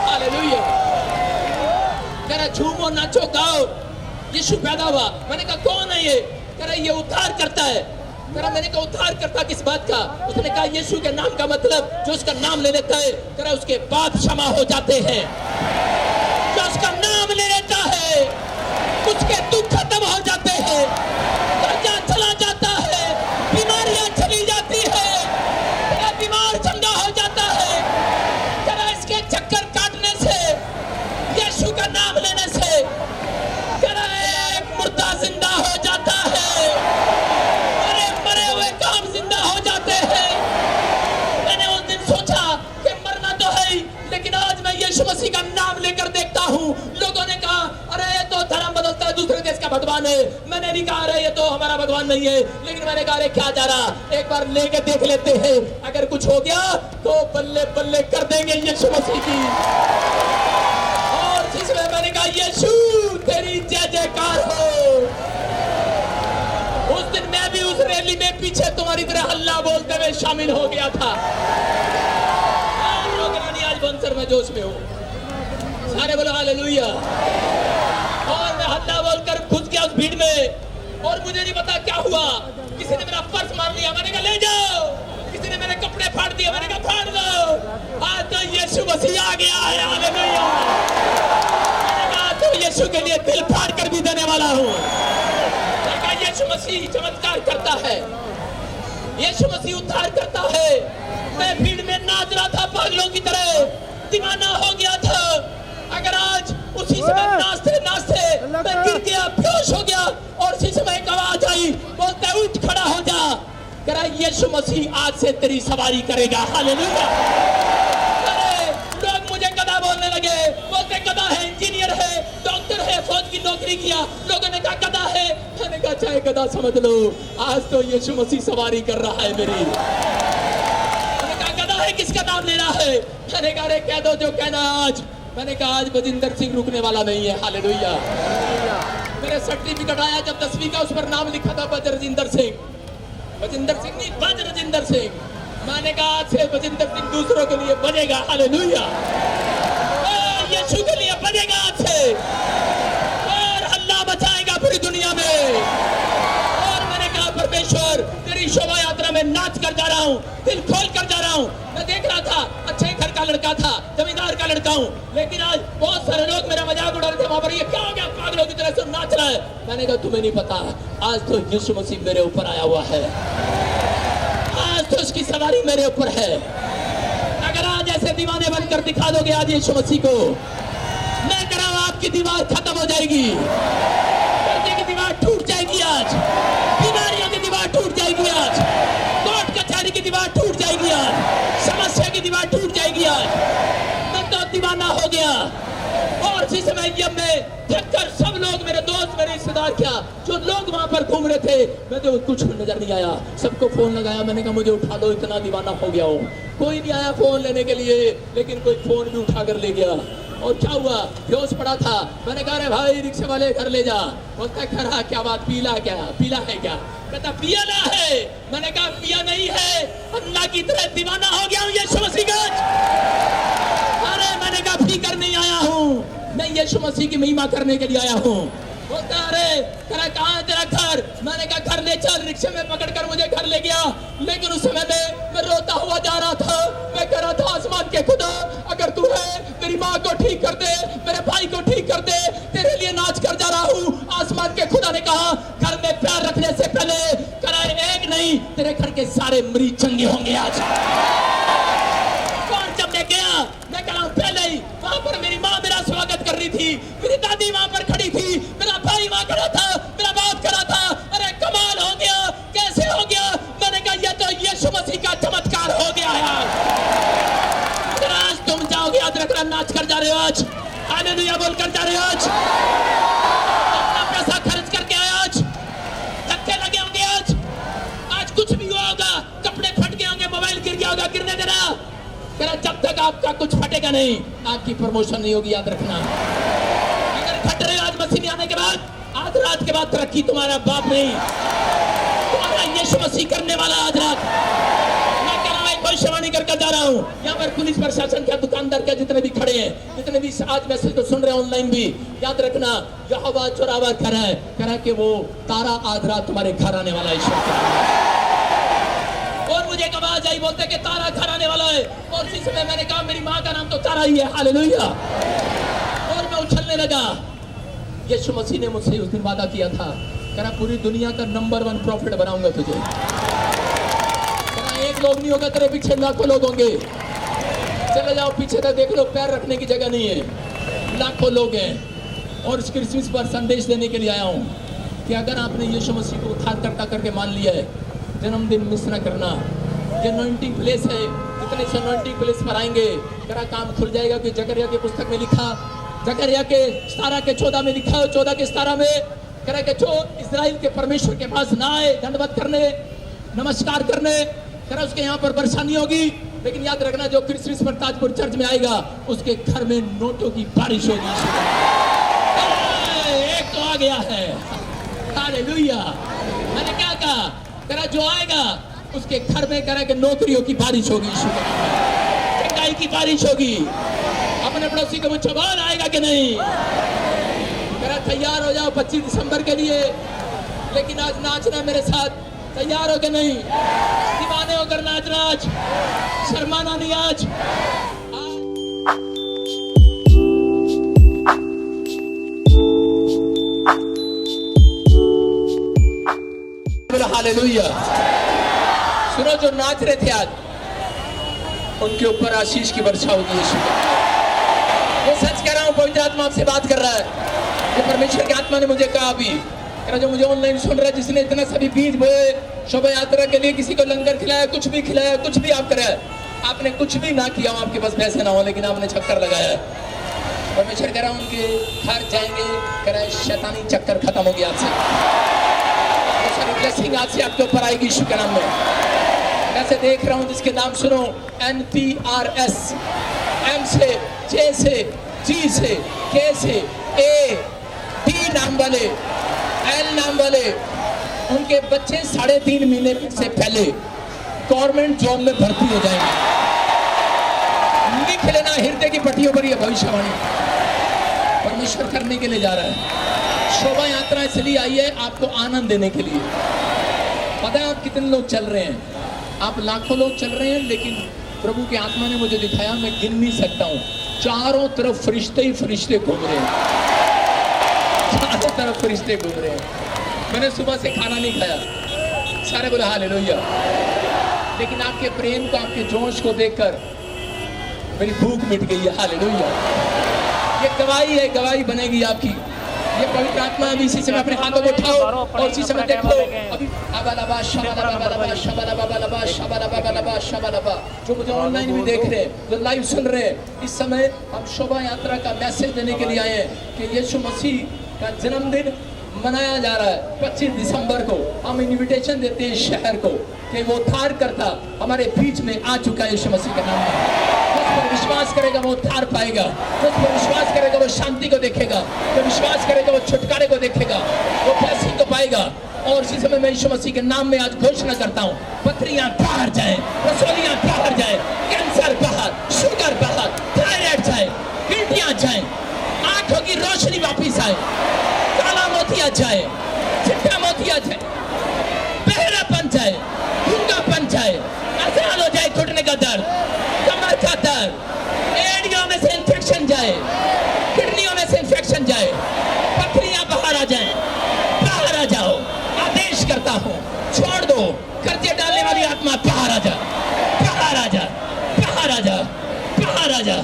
हालेलुया। कह रहा झूमो, नाचो, गाओ, यीशु पैदा हुआ। मैंने कहा कौन है ये? कह रहा ये उद्धार करता है। करा मैंने कहा उद्धार करता किस बात का? उसने कहा यीशु के नाम का मतलब जो उसका नाम ले लेता है करा उसके पाप क्षमा हो जाते हैं। जो उसका नाम ले लेता है उसके दुख खत्म हो जाते हैं, कर्जा चला जाता है, बीमारियां चली जाती है, करा बीमार चंगा हो जाता है। करा इसके चक्कर काटने से, यीशु का नाम लेने से करा एक मुर्दा जिंदा हो जाता है, मरे हुए काम जिंदा हो जाते हैं। मैंने उस दिन सोचा कि मरना तो है ही, लेकिन आज मैं यीशु मसीह का नाम लेकर देखता हूँ। लोगों ने कहा अरे ये तो धर्म बदलता है, दूसरे देश का भगवान है। मैंने भी कहा अरे ये तो हमारा भगवान नहीं है, लेकिन मैंने कहा अरे क्या जा रहा, एक बार लेके देख लेते हैं, अगर कुछ हो गया तो बल्ले बल्ले कर देंगे यीशु मसीह की। और जिसमें मैंने कहा यीशु तेरी जय जयकार हो। उस दिन मैं भी उस रैली में पीछे तुम्हारी तरह हल्ला बोलते हुए शामिल हो गया था। आज बंसर में जोश में हूँ, सारे बोलो हालेलुया। और मैं हल्ला बोलकर घुस गया उस भीड़ में, और मुझे नहीं पता क्या हुआ। किसी ने मेरा पर्स मार लिया, मैंने कहा ले जाओ। किसी ने मेरे कपड़े फाड़ दिए, मैंने कहा फाड़ दो। आज तो यीशु मसीह आ गया है, हालेलुया। मैंने कहा तो यीशु के लिए दिल फाड़ कर भी देने वाला हूँ। मैंने कहा यीशु मसीह चमत्कार करता है, यीशु मसीह उद्धार करता है। मैं भीड़ में नाच रहा था पागलों की तरह, दीवाना हो गया था। अगर आज उसी समय नाचते नाचते मैं गिर गया, बेहोश हो गया, और उसी समय एक आवाज आई, बोलते उठ खड़ा हो जा। करा यीशु मसीह आज से तेरी सवारी करेगा, हालेलुया। अरे लोग मुझे गधा बोलने लगे, बोलते गधा है, इंजीनियर है, डॉक्टर है, फौज की नौकरी किया। लोगों ने कहा गधा है, मैंने कहा चाहे गधा समझ लो, आज तो यीशु मसीह सवारी कर रहा है मेरी। मैंने कहा गधा है, किसका नाम ले रहा है? मैंने कहा अरे कह दो जो कहना आज। मैंने कहा आज बजिंदर सिंह रुकने वाला नहीं है, हालेलुया। मेरे सर्टिफिकेट आया जब 10वीं का, उस पर नाम लिखा था बजरजिंदर सिंह। बजिंदर सिंह नहीं, बजरजिंदर सिंह। मैंने कहा आज से बजिंदर सिंह दूसरों के लिए बजेगा, हालेलुया। यीशु के लिए बजेगा आज से, और हल्ला मचाएगा पूरी दुनिया में। और मैंने कहा परमेश्वर तेरी शोभा यात्रा में नाच कर जा रहा हूँ, दिल खोल कर जा रहा हूँ। मैं देख रहा था अच्छे घर का लड़का था, जमींदार का लड़का हूँ, लेकिन आज बहुत सारे लोग मेरा मजाक उड़ा रहे थे वहां पर, ये क्या हो गया पागलों की तरह से नाच रहा है। मैंने कहा तुम्हें नहीं पता, आज तो यीशु मसीह मेरे ऊपर आया हुआ है, आज तो उसकी सवारी मेरे ऊपर है। अगर आज ऐसे दीवाने बनकर दिखा दोगे आज यीशु मसीह को, मैं कह रहा हूं आपकी दीवार खत्म हो जाएगी, पर्दे की दीवार टूट जाएगी आज, बीमारियों की दीवार टूट जाएगी आज, कोर्ट कचहरी की दीवार टूट जाएगी आज, समस्या की दीवार टूट जाएगी आज। मैं तो दीवाना हो गया। और इसी समय जब मैं थककर, सब लोग मेरे दोस्त मेरे रिश्तेदार, क्या जो लोग वहां पर घूम रहे थे, मैं तो कुछ नजर नहीं आया। सबको फोन लगाया, मैंने कहा मुझे उठा लो, इतना दीवाना हो गया हूँ। कोई नहीं आया फोन लेने के लिए, लेकिन कोई फोन भी उठा कर ले गया। और क्या हुआ, बेहोश पड़ा था। मैंने कहा अरे भाई रिक्शे वाले घर ले जा। बोलता खरा क्या बात, पीला क्या, पीला है क्या? कहता पियाला है। मैंने कहा पिया नहीं है, अल्लाह की तरह दीवाना हो गया हूँ यीशु मसीह का। अरे मैंने कहा फिकर नहीं आया हूँ, मैं यीशु मसीह की महिमा करने के लिए आया हूँ। बोलता अरे तेरा कहाँ है तेरा घर? मैंने कहा घर ले चल। रिक्शे में पकड़कर मुझे घर ले गया, लेकिन उस समय में मैं रोता हुआ जा रहा था। मैं कह रहा था आसमान के खुदा अगर तू है, मेरी माँ को ठीक कर दे, मेरे भाई को ठीक कर दे, तेरे लिए नाच कर जा रहा हूँ। आसमान के खुदा ने कहा घर में प्यार रखने से पहले करा एक नहीं, तेरे घर के सारे मरीज चंगे होंगे आज। और जब मैं गया, मैं कह रहा हूँ पहले ही वहां पर मेरी माँ मेरा स्वागत कर रही थी, मेरी दादी वहां पर खड़ी थी, मेरा भाई वहां खड़ा था, मेरा बाप खड़ा था। अरे कमाल हो गया, कैसे हो गया? मैंने कहा ये तो यीशु मसीह का चमत्कार हो गया है। आज तुम जाओगे, याद रखना, नाच कर जा रहे हो आज, हालेलुया बोल कर जा रहे हो आज, अपना पैसा खर्च करके आए आज, धक्के लगे होंगे आज कुछ भी हुआ होगा, कपड़े फट गए होंगे, मोबाइल गिर गया होगा, गिरने देना। जब तक आपका कुछ फटेगा नहीं, आपकी प्रमोशन नहीं होगी, याद रखना। अगर फट रहे आज मसीह में आने के बाद, आज रात के बाद तरक्की तुम्हारा बाप नहीं, तुम्हारा यीशु मसीह करने वाला आज रात। मैं कह रहा हूं, एक भविष्यवाणी करके जा रहा हूं। यहाँ पर पुलिस प्रशासन क्या, दुकानदार क्या, जितने भी खड़े हैं, जितने भी आज मैसेज तो सुन रहे हैं ऑनलाइन भी, याद रखना यहोवा चौराहा कह रहा है कि वो तारा आज रात तुम्हारे घर आने वाला ईश्वर। और मुझे एक आवाज आई, बोलते कि तारा घर आने वाला है। और इसी समय मैंने कहा मेरी माँ का नाम तो तारा ही है, हालेलुया। और मैं उछलने लगा। यीशु मसीह ने मुझसे उस दिन वादा किया था, कहा पूरी दुनिया का नंबर 1 प्रॉफिट बनाऊंगा तुझे। कहा एक लोग नहीं होगा, तेरे पीछे लाखों लोग होंगे। चले जाओ पीछे तक देख लो, पैर रखने की जगह नहीं है, लाखों लोग हैं। और इस क्रिसमस पर संदेश देने के लिए आया हूँ कि अगर आपने यीशु मसीह को उद्धारकर्ता करके मान लिया है, जन्मदिन मिस न करना। ये अनॉइंटिंग प्लेस है, कितने से अनॉइंटिंग प्लेस पर आएंगे, तेरा काम खुल जाएगा। कि जकरिया की पुस्तक में लिखा, जकरिया के 17 के 14 में लिखा है, 14 के 17 में कह रहा कि जो इस्राएल के परमेश्वर के पास ना आए दंडवत करने, नमस्कार करने, कह रहा उसके यहाँ पर परेशानी होगी। लेकिन याद रखना, जो क्रिसमस पर ताजपुर चर्च में आएगा उसके घर में नोटों की बारिश होगी। एक तो आ गया है, हालेलुया। मैंने क्या कहा, कह रहा जो आएगा उसके घर में कह रहा कि नौकरियों की बारिश होगी, चंगाई की बारिश होगी। अपने पड़ोसी को पूछो बोल आएगा कि नहीं। कह रहा तैयार हो जाओ 25 दिसंबर के लिए, लेकिन आज नाचना मेरे साथ, तैयार हो के नहीं, दीवाने होकर नाचना, आज शर्माना नहीं। आज हालेलुया। सुनो, जो नाच रहे थे आज उनके ऊपर आशीष की वर्षा होगी यीशु। ये सच कह रहा हूँ, पवित्र आत्मा आपसे बात कर रहा है। ये परमेश्वर की आत्मा ने मुझे कहा अभी, जो मुझे ऑनलाइन सुन रहा है, जिसने इतना सभी बीज बोए शोभा यात्रा के लिए, किसी को लंगर खिलाया, कुछ भी खिलाया, कुछ भी आप कराया, आपने कुछ भी ना किया, आपके पास पैसे ना हो, लेकिन आपने चक्कर लगाया। परमेश्वर कह रहा हूँ उनके घर जाएंगे, कह रहा है शैतानी चक्कर खत्म हो गया आपसे। ब्लेसिंग आज से आपके ऊपर आएगी यीशु के नाम में। मैं से देख रहा हूँ जिसके नाम सुनो, NPRS, M से, J से, G से, K से, A, D नाम वाले, L नाम वाले, उनके बच्चे 3.5 महीने से पहले गवर्नमेंट जॉब में भर्ती हो जाएंगे। लिख लेना हृदय की पट्टियों पर, यह भविष्यवाणी परमेश्वर करने के लिए जा रहा है। शोभा यात्रा इसलिए आई है आपको आनंद देने के लिए। पता है आप कितने लोग चल रहे हैं, आप लाखों लोग चल रहे हैं, लेकिन प्रभु की आत्मा ने मुझे दिखाया, मैं गिन नहीं सकता हूँ, चारों तरफ फरिश्ते ही फरिश्ते घूम रहे हैं, चारों तरफ फरिश्ते घूम रहे हैं। मैंने सुबह से खाना नहीं खाया, सारे बोले हालेलुया, लेकिन आपके प्रेम को, आपके जोश को देखकर मेरी भूख मिट गई है, हालेलुया। ये गवाही है, गवाही बनेगी आपकी। ये पवित्र आत्मा अभी इसी समय अपने हाथों को उठाओ और इसी समय देखो, अभी जो मुझे ऑनलाइन भी देख रहे हैं, जो लाइव सुन रहे हैं, इस समय हम शोभा यात्रा का मैसेज देने के लिए आए हैं कि यीशु मसीह का जन्मदिन मनाया जा रहा है 25 दिसंबर को। हम इनविटेशन देते हैं शहर को कि वो उद्धारकर्ता हमारे बीच में आ चुका है यीशु मसीह के नाम में। उस पर विश्वास करेगा वो उद्धार पाएगा, उस पर विश्वास करेगा वो शांति को देखेगा, जो विश्वास करेगा वो छुटकारे को देखेगा, वो ब्लेसिंग को पाएगा। और इसी समय मैं यीशु मसीह के नाम में आज घोषणा करता हूँ, पथरियां बाहर जाए, रसोलियां बाहर जाए, कैंसर बाहर, शुगर बाहर, थायराइड जाए, गिल्टियां जाए, आंखों की रोशनी वापिस आए, काला मोतिया जाए, चिट्टा मोतिया जाए, बहरापन जाए, गूंगापन जाए, आजाद हो जाए, घुटने का दर्द, कमर का दर्द, एड़ियों में से इंफेक्शन जाए, किडनियों में से इंफेक्शन जाए, पथरियां बाहर आ जाए, बाहर आ जाओ। आदेश करता हूँ, छोड़ दो कर्जे डालने वाली आत्मा, बाहर आ जा, बाहर आ जा, बाहर आ जा, बाहर आ जा,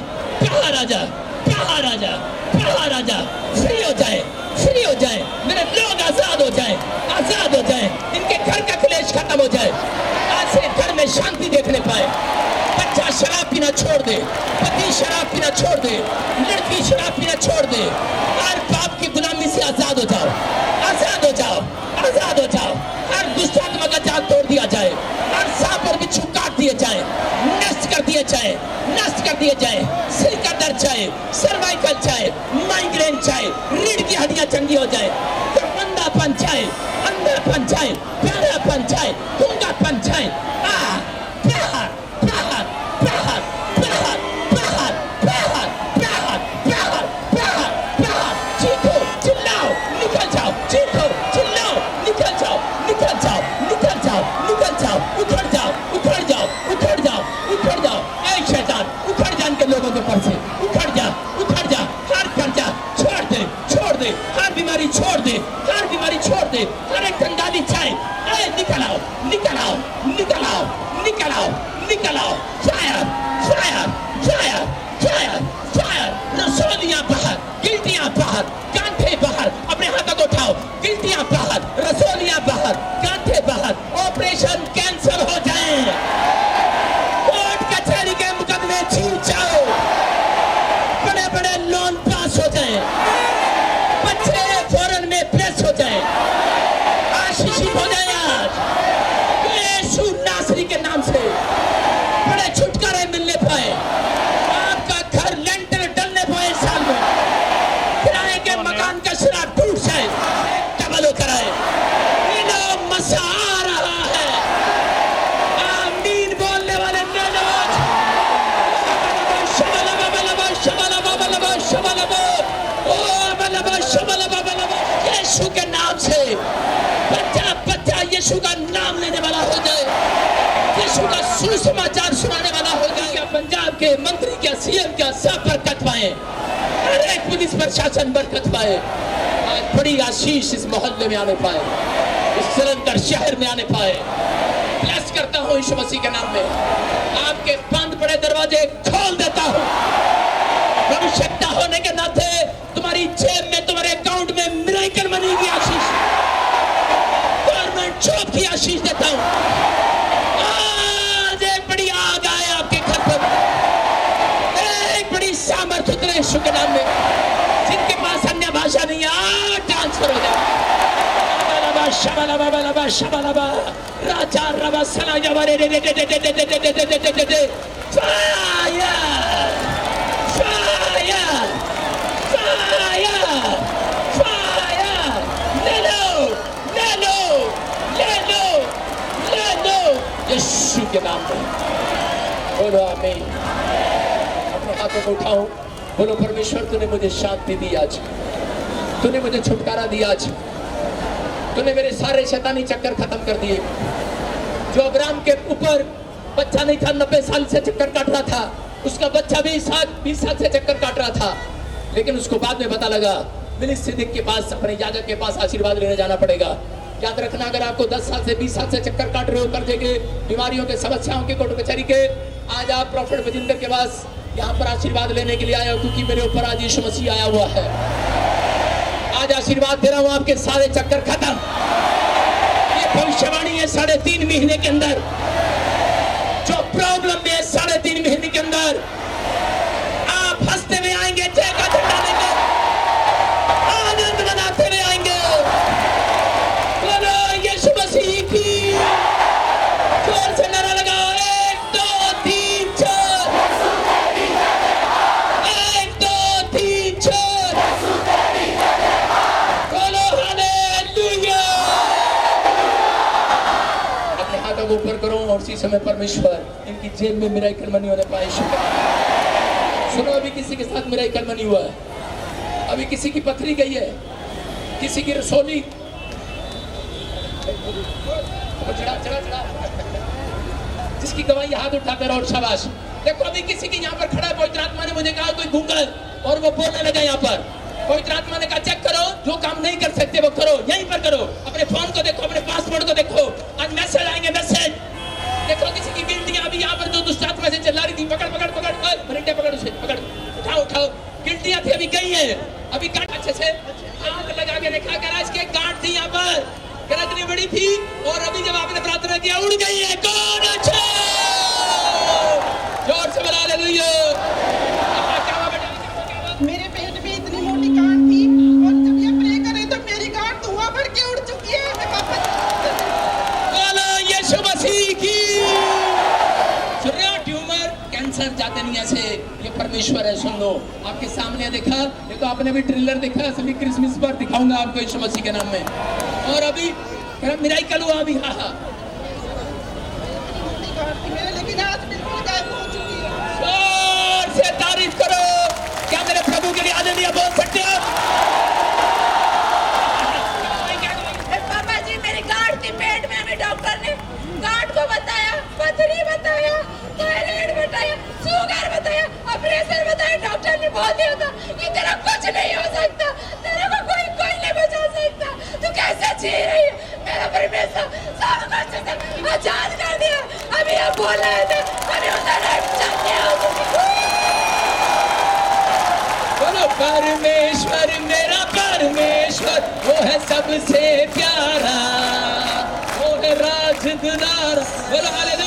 बाहर आ जा, बाहर आ जा, बाहर आ जा, फ्री हो जाए, फ्री हो जाए, मेरे लोग आजाद हो जाए, आजाद हो जाए, इनके घर का क्लेश खत्म हो जाए, आज से घर में शांति देखने पाए। बच्चा शराब पीना छोड़ दे, पति शराब पीना छोड़ दे, लड़की शराब पीना छोड़ दे, हर पाप की गुलामी से आजाद हो जाओ, आजाद हो जाओ, आजाद हो जाओ। हर दुष्ट आत्मा का जाल तोड़ दिया जाए, हर सांप और बिच्छू काट दिए जाए, नष्ट कर दिए जाए, नष्ट कर दिए जाए। सिर का दर्द चाहे, सर्वाइकल चाहे, माइग्रेन चाहे, रीढ़ की हड्डियां चंगी हो जाए, मंदापन चाहे, अंधापन चाहे, बहरापन चाहे, गूंगापन चाहे, बाहर बाहर बाहर बाहर बाहर बाहर बाहर बाहर बाहर बाहर, चीखो चिल्लाओ, निकल जाओ, चीखो चिल्लाओ, निकल जाओ, निकल जाओ, निकल जाओ, निकल जाओ, उधर जाओ, छूट जाओ, बड़े बड़े लोन पास हो जाए, बच्चे फौरन में प्रेस हो जाए, आशीषित हो जाए आज यीशु नासरी के नाम से, बड़े छुटकारे मिलने पाए, आपका घर लेंटर डलने पाए, साल में किराए के मकान का सिरा टूट जाए, डबल होकर आए, मसा आ रहा है, आमीन बोलने वाले लोग, यीशु के नाम से बच्चा बच्चा यीशु का नाम लेने वाला हो जाए, यीशु का सुसमाचार सुनाने वाला हो जाए। क्या पंजाब के मंत्री क्या सीएम क्या सब बरकत पाए, हर एक पुलिस प्रशासन बरकत पाए, आज बड़ी आशीष इस मोहल्ले में आने पाए, इस जलंधर शहर में आने पाए। ब्लेस करता हूँ यीशु मसीह के नाम में, आपके बंद पड़े दरवाजे खोल देता हूँ, आवश्यकता होने के नाते तुम्हारी जेब में तुम्हारे अकाउंट में मिरेकल मनी की आशीष, गवर्नमेंट जॉब की आशीष देता हूँ। आज एक बड़ी आग आए आपके घर पर, एक बड़ी सामर्थ्य उतरे यीशु के नाम में, जिनके पास अन्य भाषा नहीं है ट्रांसफर हो जाए। शबलबा शबलबा राजा रबा सना जवारे दे दे दे दे दे दे दे दे दे दे दे फायर फायर फायर फायर ले लो ले लो ले लो ले लो यीशु के नाम में बोलो आमीन। अपने हाथों को उठाओ, बोलो परमेश्वर तूने मुझे शांति दी आज, तूने मुझे छुटकारा दिया आज, तूने मेरे सारे शैतानी चक्कर खत्म कर दिए। जो अब्राहम के ऊपर बच्चा नहीं था, 90 साल से चक्कर काट रहा था, उसका बच्चा भी 20 साल से चक्कर काट रहा था, लेकिन उसको बाद में पता लगा मेलिकिसेदेक के पास, अपने याजक के पास आशीर्वाद लेने जाना पड़ेगा। याद रखना, अगर आपको 10 साल से 20 साल से चक्कर काट रहे हो, कर्जे के, बीमारियों के, समस्याओं के, कोर्ट कचहरी के, आज आप प्रॉफिट बजिंदर के पास यहाँ पर आशीर्वाद लेने के लिए आए हो, क्योंकि मेरे ऊपर आज यीशु मसीह आया हुआ है। आज आशीर्वाद दे रहा हूं, आपके सारे चक्कर खत्म। ये भविष्यवाणी है 3.5 महीने के अंदर, जो प्रॉब्लम में 3.5 महीने के अंदर आप हंसते हुए आएंगे, जय का झंडा लेके आनंद मनाते हुए आएंगे। बोलो यीशु मसीह की, जोर से नारा लगाओ, 1 2 3 4, 1 2 3 4, बोलो हालेलुया। अपने हाथों को ऊपर करो और उसी समय परमेश्वर इनकी जेब में मिरेकल मनी होने पाए। सुनो, अभी किसी के साथ मिरेकल मनी हुआ है, अभी किसी की पथरी गई है, किसी की रसोली चढ़ा चढ़ा चढ़ा, जिसकी गवाही हाथ उठाकर और शाबाश। देखो, अभी किसी की यहाँ पर खड़ा है, पवित्र आत्मा ने मुझे कहा कोई गूंगा और वो बोलने लगा यहाँ पर। पवित्र आत्मा ने कहा चेक करो, जो काम नहीं कर सकते वो करो, यहीं पर करो। अपने फोन को देखो, अपने पासपोर्ट को देखो, आज मैसेज आएंगे, मैसेज देखो। किसी की गिल्टियां अभी यहाँ पर जो दुष्ट आत्मा से चिल्ला रही थी, पकड़ पकड़ पकड़ भरिंडे पकड़, उसे पकड़, उठाओ उठाओ। गिल्टियां थी अभी गई है, अभी काट अच्छे से आग लगा के देखा, गैराज के गांठ थी यहाँ पर, गैराज इतनी बड़ी थी, और अभी जब आपने प्रार्थना किया उड़ गई है। कौन अच्छा, जोर से बोला हालेलुया। मेरे पेट में इतनी मोटी गांठ थी, और जब ये प्रे करे तो मेरी गांठ धुआं भर के उड़ चुकी है। मैं बोलो यीशु मसीह की। सुन रहे हो, ट्यूमर कैंसर जाते नहीं ऐसे, ये परमेश्वर है। सुन लो, आपके सामने देखा, देखो आपने भी ट्रेलर देखा, असली क्रिसमस पर दिखाऊंगा आपको यीशु मसीह के नाम में। और अभी मिरेकल हुआ अभी, हाँ हाँ, लेकिन आज बिल्कुल गायब हो चुकी है। जोर से तारीफ करो। क्या मेरे प्रभु के लिए हालेलुया बोल सकते हो? पापा जी, मेरी गांठ थी पेट में, हमें डॉक्टर ने गांठ को बताया, पथरी बताया, थायराइड बताया, शुगर बताया, ऑपरेशन बताया। डॉक्टर ने बोल दिया था कि तेरा कुछ नहीं हो सकता, तेरे को कोई नहीं बचा सकता, तू कैसे जी रही है। मेरा परमेश्वर सब कुछ आजाद कर दिया। अभी आप बोल रहे थे, अभी उधर बोलो परमेश्वर, मेरा परमेश्वर, वो है सबसे प्यारा, वो है राज दुलारा। बोलो हालेलुया।